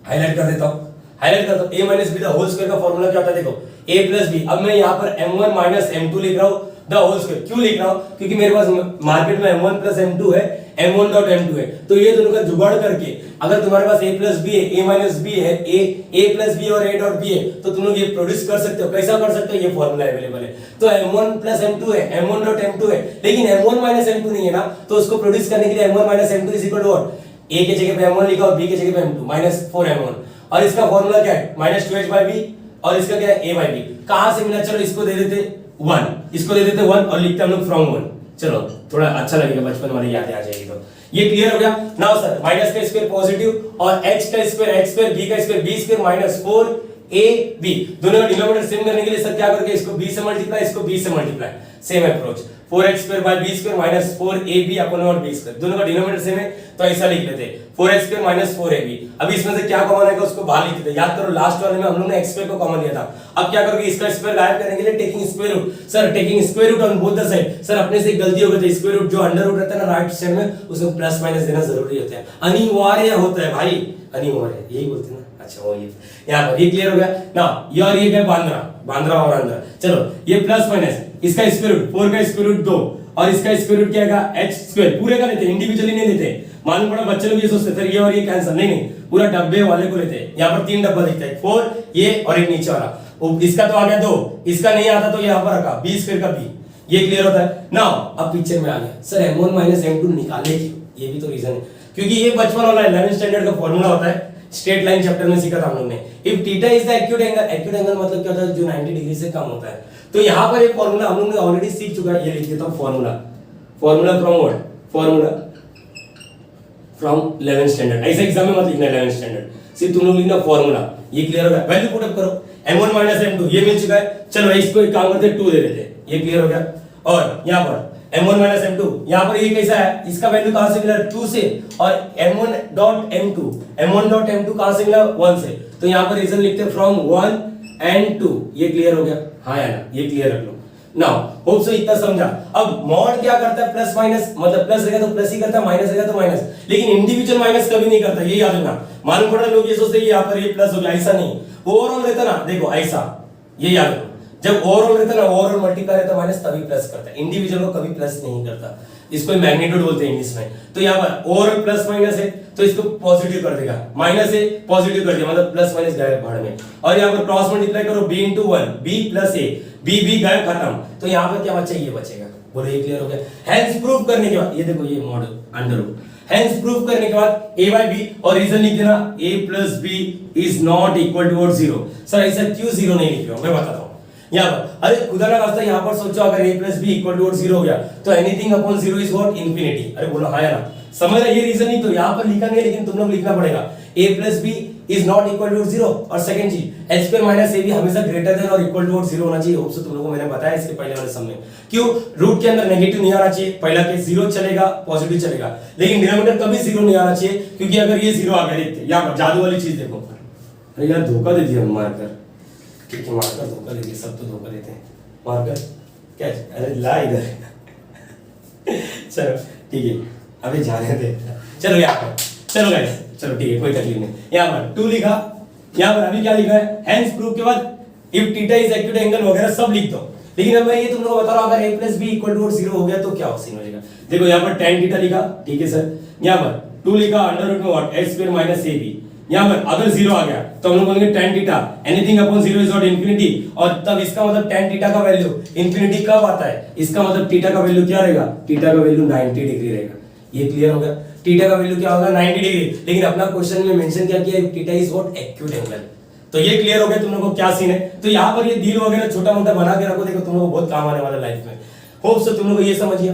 हाईलाइट कर देता हूँ, हाईलाइट करता हूं। a minus b the whole square का फार्मूला क्या होता है, देखो a प्लस b। अब मैं यहाँ पर m1 माइनस m2 लिख रहा हूँ द होल स्क्वायर। क्यों लिख रहा हूँ, क्योंकि मेरे पास मार्केट में m1 प्लस m2 है, m1 डॉट m2 है। तो ये दोनों का जुगाड़ करके अगर तुम्हारे पास a प्लस b है, a माइनस b है, a प्लस b और a डॉट b है, तो तुम लोग ये प्रोड्यूस कर सकते हो। कैसा कर सकते हो, ये फार्मूला अवेलेबल है। तो m1 प्लस m2 है, m1 डॉट m2 है, लेकिन m1 माइनस m2 नहीं है ना, तो उसको प्रोड्यूस करने के लिए m1 minus m2 is equal to what, a के जगह पे m1 लिखा और b के जगह पे m2 माइनस 4m1। और इसका फार्मूला क्या है, माइनस 2h बाय b और इसका क्या है, a बाय b। कहां से मिला, चलो इसको दे देते 1, इसको दे देते 1 और लिखते हम लोग फ्रॉम 1। चलो थोड़ा अच्छा लगेगा, बचपन वाली यादें आ जाएगी। तो ये क्लियर हो गया। नाउ सर माइनस का स्क्वायर पॉजिटिव और h का स्क्वायर h स्क्वायर b का square b square minus 4ab, दोनों का डिनोमिनेटर सेम करने के लिए सर क्या करोगे, इसको b से मल्टीप्लाई, इसको b से multiply, same approach, 4h square by b square minus 4ab upon और b स्क्वायर, दोनों का डिनोमिनेटर सेम है तो ऐसा लिख लेते 4h स्क्वायर माइनस 4ab। अभी इसमें से क्या कॉमन आएगा उसको बाहर लिख देते। याद करो लास्ट वाले में हम लोगों ने x स्क्वायर को कॉमन लिया था। अब क्या करोगे, इसका स्क्वायर गायब करने के लिए taking square root, sir taking square root on both the side. Sir अपने से एक गलती हो गई थी, स्क्वायर रूट जो अंडर रूट रहता है ना राइट साइड में उसमें प्लस माइनस देना जरूरी होता है, अनिवार्य होता है भाई, अनिवार्य यही बोलते हैं ना। अच्छा वो ये यहाँ पर ये क्लियर हो गया ना। ये और ये क्या बांद्रा, बांद्रा और आंध्रा, चलो ये प्लस माइनस, इसका स्क्वायर रूट 4 का स्क्वायर रूट 2 और इसका स्क्वायर रूट क्या आएगा h स्क्वायर, पूरे का लेते हैं इंडिविजुअली नहीं लेते। मालूम पड़ा बच्चे लोग ये सोचते थे ये और ये कैंसिल, नहीं पूरा डब्बे वाले को लेते हैं। यहाँ पर 3 डब्बा दिखता है, 4 ये और एक नीचे वाला, इसका तो आ गया 2, इसका नहीं आता तो यहाँ पर रखा b स्क्वायर का b, ये क्लियर होता है ना। अब पिक्चर में आ गया सर m1 माइनस m2 निकाले क्यों, ये भी तो रीजन है, क्योंकि ये बचपन वाला 11th स्टैंडर्ड का फॉर्मूला होता है, स्ट्रेट लाइन चैप्टर में सीखा था हम लोग ने। If theta is the acute angle, acute angle मतलब क्या होता है जो 90 डिग्री से कम होता है। तो यहाँ पर एक फॉर्मूला हम लोग ने ऑलरेडी सीख चुका है, ये लिख देता हूं formula, formula from what, formula from 11th standard. ऐसे एग्जाम में मत लिखना 11th स्टैंडर्ड, सिर्फ तुम लोग लिखना फॉर्मूला, ये क्लियर हो गया। वैल्यू पुट अप करो, m1 माइनस m2 ये मिल चुका है, चलो इसको एक काम करते हैं 2 दे देते हैं, ये क्लियर हो गया। और यहाँ पर m1 माइनस m2, यहाँ पर ये कैसा है, इसका वैल्यू कहां से मिला 2 से, और m1 डॉट m2 कहां से मिला 1 से, तो यहाँ पर रीजन लिखते हैं फ्रॉम 1 and 2, ये क्लियर हो गया, हाँ या ना, ये क्लियर रख लो। नाउ होप सो इतना समझा। अब मॉड क्या करता है, प्लस माइनस, मतलब प्लस रहेगा तो प्लस ही करता है, माइनस रहेगा तो माइनस, लेकिन इंडिविजुअल माइनस कभी नहीं करता, ये याद रखना। मालूम पड़ा लोग ये सोचते हैं यहाँ पर ये प्लस हो गया, ऐसा नहीं, ओवरऑल रहता ना, देखो ऐसा, ये याद रखो, जब ओवरऑल रहता ना, ओवरऑल मल्टीप्लाई रहता माइनस तभी प्लस करता है, इंडिविजुअल को कभी प्लस नहीं करता, इसको मैग्नीट्यूड बोलते हैं इंग्लिश में। तो यहाँ पर ओवरऑल प्लस माइनस है तो इसको पॉजिटिव कर देगा, माइनस है पॉजिटिव कर दिया, मतलब प्लस माइनस गए भाड़ में। और यहाँ पर क्रॉस मल्टीप्लाई करो b into 1, b plus a, b गए खत्म, तो यहाँ पर क्या बचेगा, ये बचेगा। बोलो ये क्लियर हो गया। हेंस प्रूव करने के बाद ये देखो ये model under root, hence prove करने के बाद a by b और रीजन लिख देना a plus b is not equal to 0। Sir ऐसा क्यों 0 नहीं लिख रहे हो, मैं बताता हूँ। यहाँ पर अरे खुदा ना खास्ता यहाँ पर सोचो अगर a plus b equal to 0 हो गया तो anything upon 0 is what, infinity। अरे बोलो हाँ या ना, समझ रहे, ये रीजन नहीं तो यहाँ पर लिखा नहीं, लेकिन तुम लोग लिखना पड़ेगा a plus b is not equal to 0। और सेकंड चीज h स्क्वायर माइनस a भी हमेशा ग्रेटर देन और इक्वल टू 0 होना चाहिए। होप सो तुम लोगों को मैंने बताया इसके पहले वाले सम में, क्यों रूट के अंदर नेगेटिव नहीं आना चाहिए, पहला केस 0 चलेगा पॉजिटिव चलेगा, लेकिन डिनोमिनेटर कभी 0 नहीं आना चाहिए, क्योंकि अगर ये 0 आ गया, देखते यहाँ पर जादू वाली चीज देखो, अरे यार धोखा दे दिया मारकर, ठीक है मारकर धोखा दे दिया, सब तो धोखा देते हैं, मारकर क्या, अरे ला इधर चलो ठीक है अभी जाने दे, चलो यहाँ पर, चलो गाइस चलो ठीक है कोई तकलीफ नहीं। यहाँ पर 2 लिखा, यहाँ पर अभी क्या लिखा है, हेंस प्रूफ के बाद if theta is acute angle वगैरह सब लिख दो, लेकिन अब मैं ये तुम लोगों को बता रहा हूं अगर a plus b equal to 0 हो गया तो क्या सीन हो जाएगा। देखो यहाँ पर tan थीटा लिखा, ठीक है सर, यहाँ पर 2 लिखा अंडर रूट में what h square minus ab, यहाँ पर अगर 0 आ गया तो हम लोग बोलेंगे tan theta anything upon 0 is not infinity, और तब इसका मतलब tan थीटा का वैल्यू इंफिनिटी कब आता है, इसका मतलब थीटा का वैल्यू क्या रहेगा, थीटा का वैल्यू 90 डिग्री रहेगा। ये क्लियर हो गया, थीटा का वैल्यू क्या होगा 90 डिग्री, लेकिन अपना क्वेश्चन में मेंशन क्या किया, theta is what, acute angle. तो ये क्लियर हो गया तुम लोगों को क्या सीन है। तो यहाँ पर ये दिल वगैरह छोटा मोटा बना के रखो, देखो तुम लोगों को बहुत काम आने वाला लाइफ में। होप सो तुम लोगों को ये समझ गया।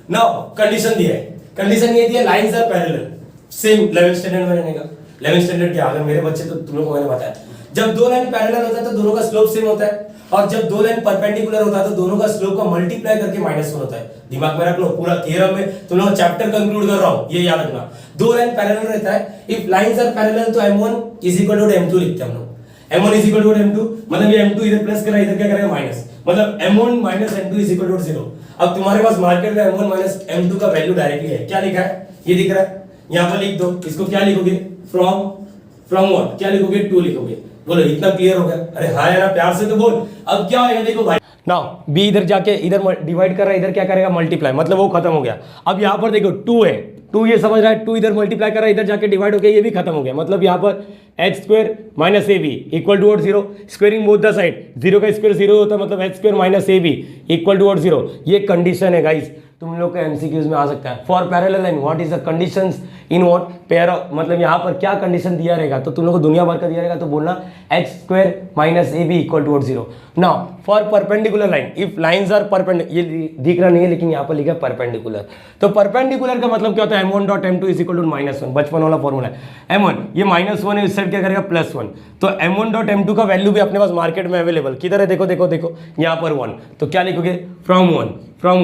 नाउ कंडीशन दिया है, कंडीशन ये दिया lines are parallel, same 11th standard में रहने का, 11th स्टैंडर्ड के आगे मेरे बच्चे तो तुम लोगों को मैंने बताया, जब दो लाइन पैरेलल होता है तो दोनों का स्लोप सेम होता है, और जब दो लाइन परपेंडिकुलर होता है तो दोनों का स्लोप का मल्टीप्लाई करके -1 होता है। दिमाग में रख लो, पूरा थ्योरम में तुम लोग चैप्टर कंक्लूड कर रहा हूं, ये याद रखना। दो लाइन पैरेलल रहता है, इफ लाइंस आर पैरेलल तो m1 is equal to m2 लिखते हैं हम लोग, m1 is equal to m2, मतलब ये m2 इधर प्लस करा, इधर क्या करेगा माइनस, मतलब m1 minus m2 is equal to 0। अब तुम्हारे पास मार्केट में m1 minus m2 का वैल्यू डायरेक्टली है, क्या लिखा है, ये दिख रहा है, यहाँ पर लिख दो, इसको क्या लिखोगे, फ्रॉम व्हाट, क्या लिखोगे 2 लिखोगे। बोलो इतना क्लियर हो गया, अरे हाँ यार प्यार से तो बोल। अब क्या होगा देखो भाई, नाउ b इधर जाके इधर डिवाइड कर रहा है, इधर क्या करेगा मल्टीप्लाई, मतलब वो खत्म हो गया। अब यहाँ पर देखो 2 है, 2 ये समझ रहा है, 2 इधर मल्टीप्लाई कर रहा है, इधर जाके डिवाइड हो गया, ये भी खत्म हो गया, मतलब यहाँ पर h square minus ab equal to 0, squaring both the side, 0 का स्क्वायर 0 होता है, मतलब h square minus ab equal to 0, ये कंडीशन है गाइस। तुम लोग के एमसीक्यूज में आ सकता है। For parallel line what is the conditions in what pair of, मतलब यहाँ पर क्या कंडीशन दिया रहेगा, तो तुम लोग को दुनिया भर का दिया रहेगा, तो बोलना x² - ab = 0। Now for perpendicular line, if lines are perpendicular, ये दिख रहा नहीं है लेकिन यहाँ पर लिखा है परपेंडिकुलर, तो परपेंडिकुलर का मतलब क्या होता है, m1.m2 = -1, बचपन वाला फॉर्मूला है। m1 ये -1 है, इस साइड क्या करेगा +1, तो m1.m2 का वैल्यू भी अपने पास मार्केट में अवेलेबल किधर है, देखो देखो देखो यहाँ पर 1, तो क्या लिखोगे फ्रॉम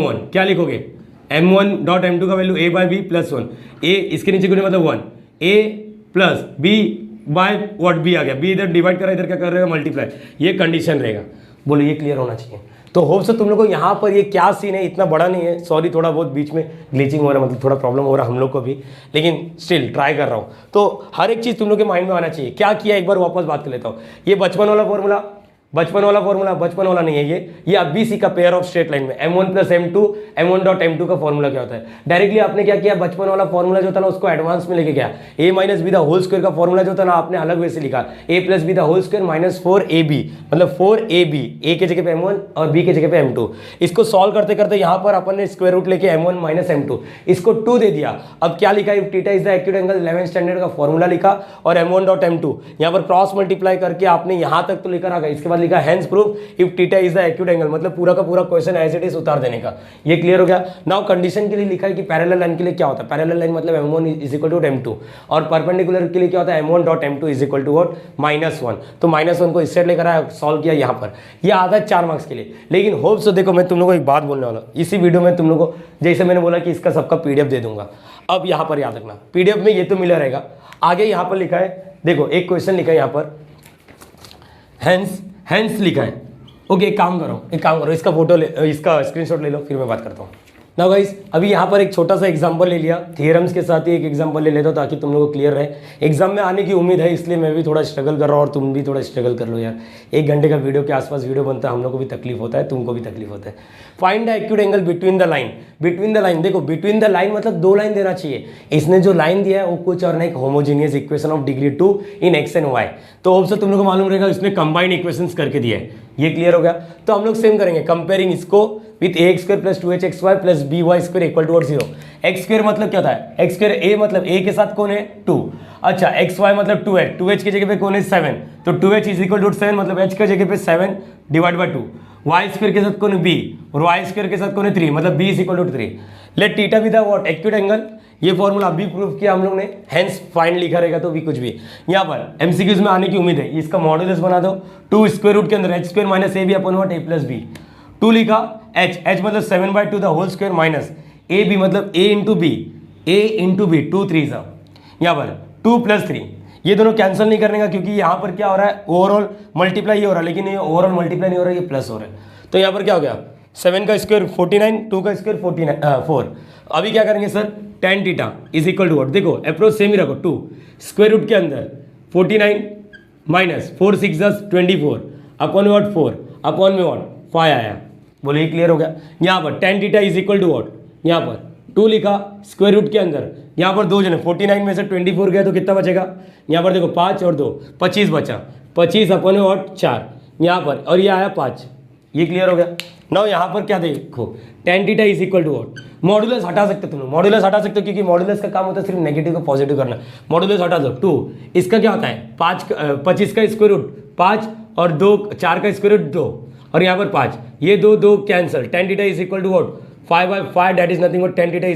1 क्या लिखोगे, m1.m2 का वैल्यू a/b +1, a इसके नीचे कुछ मतलब 1, a + b by what b आ गया, b इधर डिवाइड करा, इधर क्या कर रहेगा मल्टीप्लाई, ये कंडीशन रहेगा। बोलो ये क्लियर होना चाहिए। तो होप से तुम लोग को यहाँ पर ये क्या सीन है, इतना बड़ा नहीं है, सॉरी थोड़ा बहुत बीच में ग्लिचिंग हो रहा है, मतलब थोड़ा प्रॉब्लम हो रहा है हम लोग को भी, लेकिन स्टिल ट्राई कर रहा हूँ। तो हर एक चीज़ तुम लोग के माइंड में आना चाहिए। क्या किया एक बार वापस बात कर लेता हूँ। ये बचपन वाला फॉर्मूला बचपन वाला नहीं है, ये अब बी सी का पेयर ऑफ स्ट्रेट लाइन में m1 + m2 m1.m2 का फॉर्मूला क्या होता है, डायरेक्टली आपने क्या किया, बचपन वाला फॉर्मूला जो था ना उसको एडवांस में लेके गया, a - b² का फॉर्मूला जो था ना आपने अलग वे से लिखा, a + b² - 4ab, मतलब 4ab, a के जगह पे m1 और b के जगह पे m2। इसको सॉल्व करते करते यहाँ पर अपन ने स्क्वायर रूट लेके m1 - m2 इसको 2 दे दिया। अब क्या लिखा, if theta is the acute angle, 11th standard का फॉर्मूला लिखा, और m1.m2 यहाँ पर क्रॉस मल्टीप्लाई करके आपने यहाँ तक तो लेकर आ गए। इसके बाद लिखा hence proof if theta is the acute angle, मतलब पूरा का पूरा क्वेश्चन एज इट इज उतार देने का। ये क्लियर हो गया। नाउ कंडीशन के लिए लिखा है कि पैरेलल लाइन के लिए क्या होता है, पैरेलल लाइन मतलब m1 = m2, और परपेंडिकुलर के लिए क्या होता है, m1.m2 = -1, तो -1 को इस साइड लेकर आया, सॉल्व किया यहाँ पर। ये आता है 4 मार्क्स के लिए। लेकिन होप सो देखो मैं तुम लोगों को एक बात बोलने वाला हूँ इसी वीडियो में, तुम लोगों को जैसे मैंने बोला कि इसका सबका पीडीएफ दे दूंगा। अब यहाँ पर याद रखना, पीडीएफ में ये तो मिला रहेगा, आगे यहाँ पर लिखा है, देखो एक क्वेश्चन लिखा है यहाँ पर, हेंस लिखा है। ओके एक काम करो, इसका फोटो इसका स्क्रीनशॉट ले लो, फिर मैं बात करता हूँ। ना गाइस अभी यहाँ पर एक छोटा सा एग्जांपल ले लिया, थियरम्स के साथ ही एक एग्जांपल ले लेता हूँ ताकि तुम लोगों को क्लियर रहे। एग्जाम में आने की उम्मीद है, इसलिए मैं भी थोड़ा स्ट्रगल कर रहा हूँ और तुम भी थोड़ा स्ट्रगल कर लो यार। 1 घंटे का वीडियो के आसपास वीडियो बनता है, हम लोग को भी तकलीफ होता है, तुमको भी तकलीफ होता है। Find the acute angle between the line, देखो बिटवीन द लाइन मतलब 2 लाइन देना चाहिए। इसने जो लाइन दिया है वो कुछ और नहीं, homogeneous equation of degree 2 in x and y। तो अब से तुम लोग को मालूम रहेगा इसने कंबाइंड इक्वेशंस करके दिया है। ये क्लियर हो गया। तो हम लोग सेम करेंगे, कंपेयरिंग इसको with ax² + 2hxy + by² = 0। x² मतलब क्या था, x², a मतलब a के साथ कौन है 2, अच्छा xy मतलब 2h, 2h की जगह पे कौन है 7, तो 2h = 7 मतलब h की जगह पे 7 / 2, y² के साथ कौन है b, और y² के साथ कौन है 3 मतलब b = 3। Let theta be the what acute angle, ये फॉर्मूला अभी प्रूफ किया हम लोग ने, हेंस फाइंड लिखा रहेगा तो भी कुछ भी। यहाँ पर एमसीक्यूज में आने की उम्मीद है, इसका मॉड्यूलस बना दो, 2 स्क्वायर रूट के अंदर h² - ab upon what a + b, 2 लिखा, h मतलब 7/2 the whole square minus ab मतलब a × b 2 3 सा, यहाँ पर 2 + 3, ये दोनों कैंसिल नहीं करने का क्योंकि यहाँ पर क्या हो रहा है ओवरऑल मल्टीप्लाई हो रहा है, लेकिन ये ओवरऑल मल्टीप्लाई नहीं हो रहा है, ये प्लस हो रहा है। तो यहाँ पर क्या हो गया 7 का स्क्वायर 49, 2 का स्क्वायर 4। अभी क्या करेंगे सर, tan थीटा = व्हाट, देखो अप्रोच सेम ही रखो, 2 स्क्वायर रूट के अंदर 49 माइनस 4 6 10 24 अपॉन व्हाट 4 अपॉन में व्हाट 5 आया। बोले ये क्लियर हो गया। यहाँ पर tan थीटा = व्हाट, यहाँ पर 2 लिखा स्क्वायर रूट के अंदर, यहाँ पर 2 जने 49 में से 24 गया तो कितना बचेगा, यहाँ पर देखो 5 और 2 25 बचा, 25 अपॉन में व्हाट 4 यहाँ पर, और ये आया 5। ये क्लियर हो गया। नाउ यहाँ पर क्या देखो tan थीटा = व्हाट, मॉड्यूलस हटा सकते तुम लोग, मॉड्यूलस हटा सकते हो क्योंकि मॉड्यूलस का काम होता है सिर्फ नेगेटिव को पॉजिटिव करना। मॉड्यूलस हटा दो 2, इसका क्या होता है 25 का स्क्वायर रूट 5 और 2 4 का स्क्वायर रूट 2 और यहाँ पर 5, ये 2 cancel, tan theta = what 5/5 that is nothing but tan theta =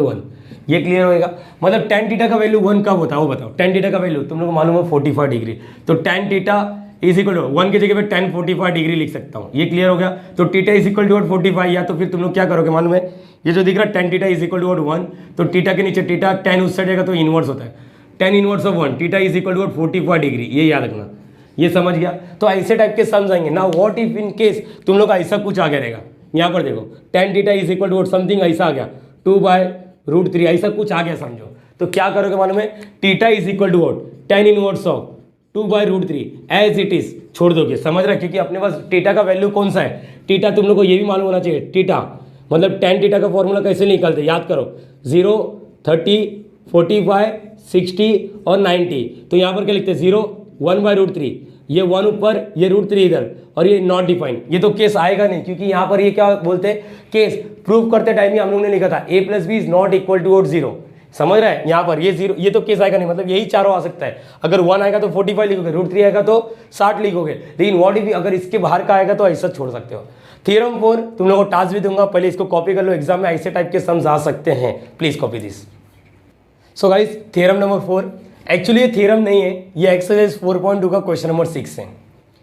1। ये क्लियर होएगा। मतलब tan थीटा का वैल्यू 1 कब होता है वो बताओ, tan थीटा का वैल्यू तुम लोग को मालूम है 45 डिग्री, तो tan थीटा = 1 की जगह पे tan 45 डिग्री लिख सकता हूँ। ये क्लियर हो गया। तो थीटा = 45, या तो फिर तुम लोग क्या करोगे मालूम है, ये जो दिख रहा है tan थीटा = 1, तो थीटा के नीचे थीटा tan उस साइड जाएगा तो इनवर्स होता है, tan inverse of 1 theta = 45 degree, ये याद रखना। ये समझ गया। तो ऐसे टाइप के सम्स आएंगे ना। व्हाट इफ इन केस तुम लोग का ऐसा कुछ आ गया रहेगा, यहाँ पर देखो tan थीटा = समथिंग ऐसा आ गया 2/√3 ऐसा कुछ आ गया समझो, तो क्या करोगे मालूम है, theta = tan inverse of 2/√3 as it is छोड़ दोगे। समझ रहे, क्योंकि अपने पास थीटा का वैल्यू कौन सा है, थीटा तुम लोग को ये भी मालूम होना चाहिए। थीटा मतलब tan थीटा का फॉर्मूला कैसे निकालते याद करो, 0 30 45 60 और 90, तो यहाँ पर क्या लिखते हैं 0 1/√3 ये 1 ऊपर, ये √3 इधर, और ये नॉट डिफाइंड, ये तो केस आएगा नहीं, क्योंकि यहाँ पर ये क्या बोलते हैं, केस प्रूव करते टाइम ही हम लोग ने लिखा था a + b is not equal to 0। समझ रहे हैं, यहाँ पर ये 0, ये तो केस आएगा नहीं, मतलब यही चारों आ सकता है। अगर 1 आएगा तो 45 लिखोगे, √3 आएगा तो 60 लिखोगे, लेकिन व्हाट इफ अगर इसके बाहर का आएगा तो ऐसा छोड़ सकते हो। थ्योरम 4 तुम लोगों को टास्क भी दूंगा, पहले इसको कॉपी कर लो, एग्जाम में ऐसे टाइप के सम्स आ सकते हैं, please copy this. So guys, theorem number 4 actually ये थ्योरम नहीं है, ये एक्सरसाइज 4.2 का क्वेश्चन नंबर 6 है।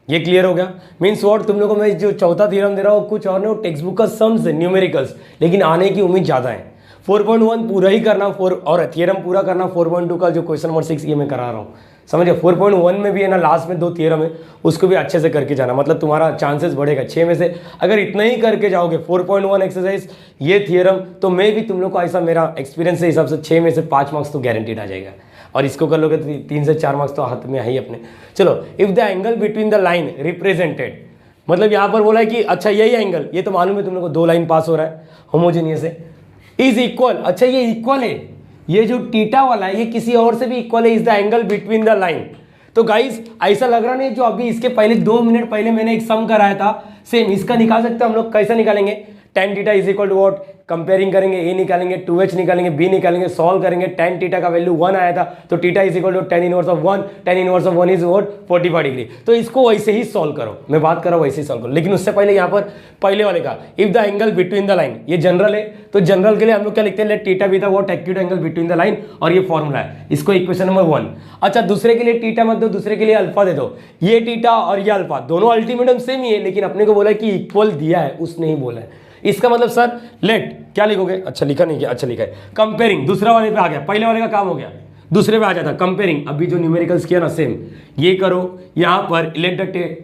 ये क्लियर हो गया, मीन्स व्हाट, तुम लोगों को मैं जो चौथा थ्योरम दे रहा हूँ कुछ और नहीं, वो टेक्स्ट बुक का सम्स है, न्यूमेरिकल्स, लेकिन आने की उम्मीद ज़्यादा है। 4.1 पूरा ही करना, 4 और थ्योरम पूरा करना, 4.2 का जो क्वेश्चन नंबर 6 ये मैं करा रहा हूँ, समझिए। 4.1 में भी है ना, लास्ट में 2 थ्योरम है, उसको भी अच्छे से करके जाना, मतलब तुम्हारा चांसेस बढ़ेगा। 6 में से अगर इतना ही करके जाओगे 4.1 एक्सरसाइज, ये थ्योरम, तो मैं भी तुम लोग को ऐसा, मेरा एक्सपीरियंस के हिसाब से 6 में से 5 मार्क्स तो गारंटीड आ जाएगा, और इसको कर लोगे तो 3 से 4 मार्क्स तो हाथ में है ही अपने। चलो, if the angle between the line represented, मतलब यहाँ पर बोला है कि अच्छा यही एंगल, ये तो मालूम है तुम लोग को, 2 लाइन पास हो रहा है होमोजेनियस है, इज इक्वल, अच्छा ये इक्वल है, ये जो टीटा वाला है ये किसी और से भी इक्वल है, is the angle between the line. तो गाइस ऐसा लग रहा नहीं, जो अभी इसके पहले 2 मिनट पहले मैंने एक सम कराया था, सेम इसका निकाल सकते हैं हम लोग। कैसे निकालेंगे, tan theta is equal to what, comparing करेंगे, ए निकालेंगे, 2h निकालेंगे, बी निकालेंगे, सॉल्व करेंगे, tan थीटा का वैल्यू 1 आया था, तो theta is equal to tan inverse of 1, tan inverse of 1 is what 45 degree. तो इसको वैसे ही सॉल्व करो, मैं बात कर रहा हूँ वैसे ही सॉल्व करो, लेकिन उससे पहले यहाँ पर पहले वाले का, if the angle between the line, ये जनरल है, तो जनरल के लिए हम लोग क्या लिखते हैं, let theta be the what acute angle between the line, और ये फॉर्मूला है, इसको इक्वेशन नंबर 1। अच्छा, दूसरे के लिए थीटा मत दो, दूसरे के लिए अल्फा दे दो, ये थीटा और ये अल्फा दोनों अल्टीमेटम सेम ही है, लेकिन अपने को बोला कि इक्वल दिया है, उसने ही बोला है। इसका मतलब सर लेट क्या लिखोगे, अच्छा लिखा नहीं किया, अच्छा लिखा है कंपेयरिंग, दूसरा वाले पे आ गया, पहले वाले का काम हो गया, दूसरे पे आ जाता कंपेयरिंग। अभी जो न्यूमेरिकल्स किया ना सेम ये करो, यहाँ पर let the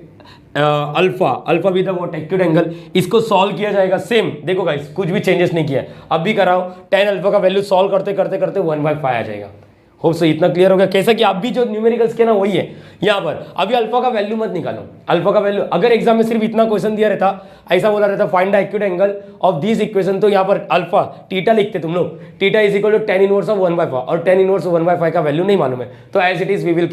alpha with what acute angle, इसको सॉल्व किया जाएगा सेम। देखो गाइस, कुछ भी चेंजेस नहीं किया, अब भी कराओ, tan अल्फा का वैल्यू सॉल्व करते करते करते 1/5 आ जाएगा। होप सो इतना क्लियर हो गया, कैसा कि आप भी जो न्यूमेरिकल्स किया ना वही है। यहाँ पर अभी अल्फा का वैल्यू मत निकालो, अल्फा का वैल्यू अगर एग्जाम में सिर्फ इतना क्वेश्चन दिया रहता, ऐसा बोला रहता find the acute angle of this equation, तो यहाँ पर अल्फा थीटा लिखते तुम लोग, theta is equal to tan inverse of 1/5, और tan इनवर्स ऑफ 1/5 का वैल्यू नहीं मालूम है, तो as it is we will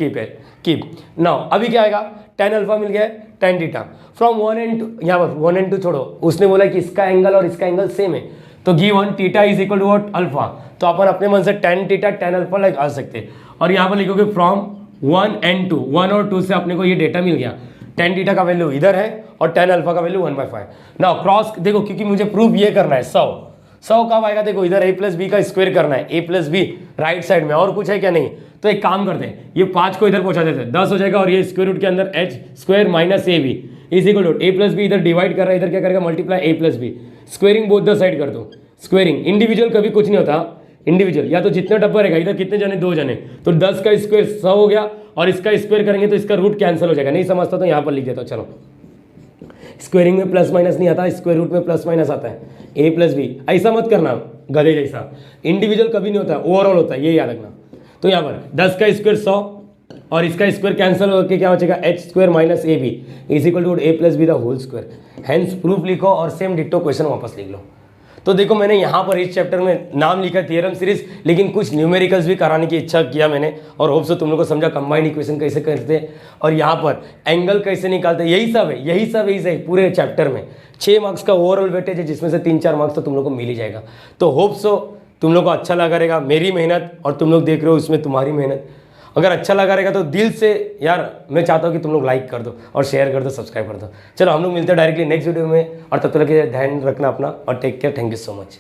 keep now. अभी क्या आएगा, tan अल्फा मिल गया है, tan थीटा फ्रॉम 1 and 2, यहाँ पर 1 and 2 छोड़ो, उसने बोला कि इसका एंगल और इसका एंगल सेम है, तो give 1 theta is equal to what alpha, तो अपन अपने मन से tan थीटा tan अल्फा लगा सकते, और यहाँ पर लिखोगे फ्रॉम 1 and 2, 1 और 2 से अपने को ये डेटा मिल गया, tan थीटा का वैल्यू इधर है और tan अल्फा का वैल्यू 1/5। नाउ क्रॉस देखो, क्योंकि मुझे प्रूफ ये करना है 100 कब आएगा, देखो इधर a प्लस बी का स्क्वायर करना है, a plus b right side में, और कुछ है क्या, नहीं। तो एक काम करते हैं, ये 5 को इधर पहुंचा देते हैं, 10 हो जाएगा, और ये स्क्वायर रूट के अंदर h square minus a b is equal to a plus b, इधर डिवाइड कर रहा है, इधर क्या करेगा multiply a plus b, squaring both the side कर दो। स्क्वेयरिंग इंडिविजुअल कभी कुछ नहीं होता, इंडिविजुअल या तो जितने डब्बा रहेगा, इधर कितने जने, 2 जने, तो 10 का स्क्वायर 100 हो गया, और इसका स्क्वायर करेंगे तो इसका रूट कैंसिल हो जाएगा। नहीं समझता तो यहाँ पर लिख देता हूँ, चलो स्क्वेयरिंग में प्लस माइनस नहीं आता, स्क्वायर रूट में प्लस माइनस आता है, a प्लस बी, ऐसा मत करना गधे जैसा, इंडिविजुअल कभी नहीं होता, ओवरऑल होता है, ये याद रखना। तो यहाँ पर 10 का स्क्वायर 100, और इसका स्क्वायर कैंसिल होकर क्या हो जाएगा, h square minus a b is equal to a plus b the whole square. Hence proof लिखो और सेम डिट्टो क्वेश्चन वापस लिख लो। तो देखो मैंने यहाँ पर इस चैप्टर में नाम लिखा थ्योरम सीरीज, लेकिन कुछ न्यूमेरिकल्स भी कराने की इच्छा किया मैंने, और होप से तुम लोग को समझा कंबाइंड इक्वेशन कैसे करते हैं और यहाँ पर एंगल कैसे निकालते हैं, यही सब है पूरे चैप्टर में। 6 मार्क्स का ओवरऑल वेटेज है, जिसमें से 3-4 मार्क्स तो तुम लोग को मिल ही जाएगा। तो होप सो तुम लोग को अच्छा लगा रहेगा मेरी मेहनत, और तुम लोग देख रहे हो इसमें तुम्हारी मेहनत। अगर अच्छा लगा रहेगा तो दिल से यार मैं चाहता हूँ कि तुम लोग लाइक कर दो और शेयर कर दो, सब्सक्राइब कर दो। चलो हम लोग मिलते हैं डायरेक्टली नेक्स्ट वीडियो में, और तब तक के ध्यान रखना अपना, और take care, thank you so much.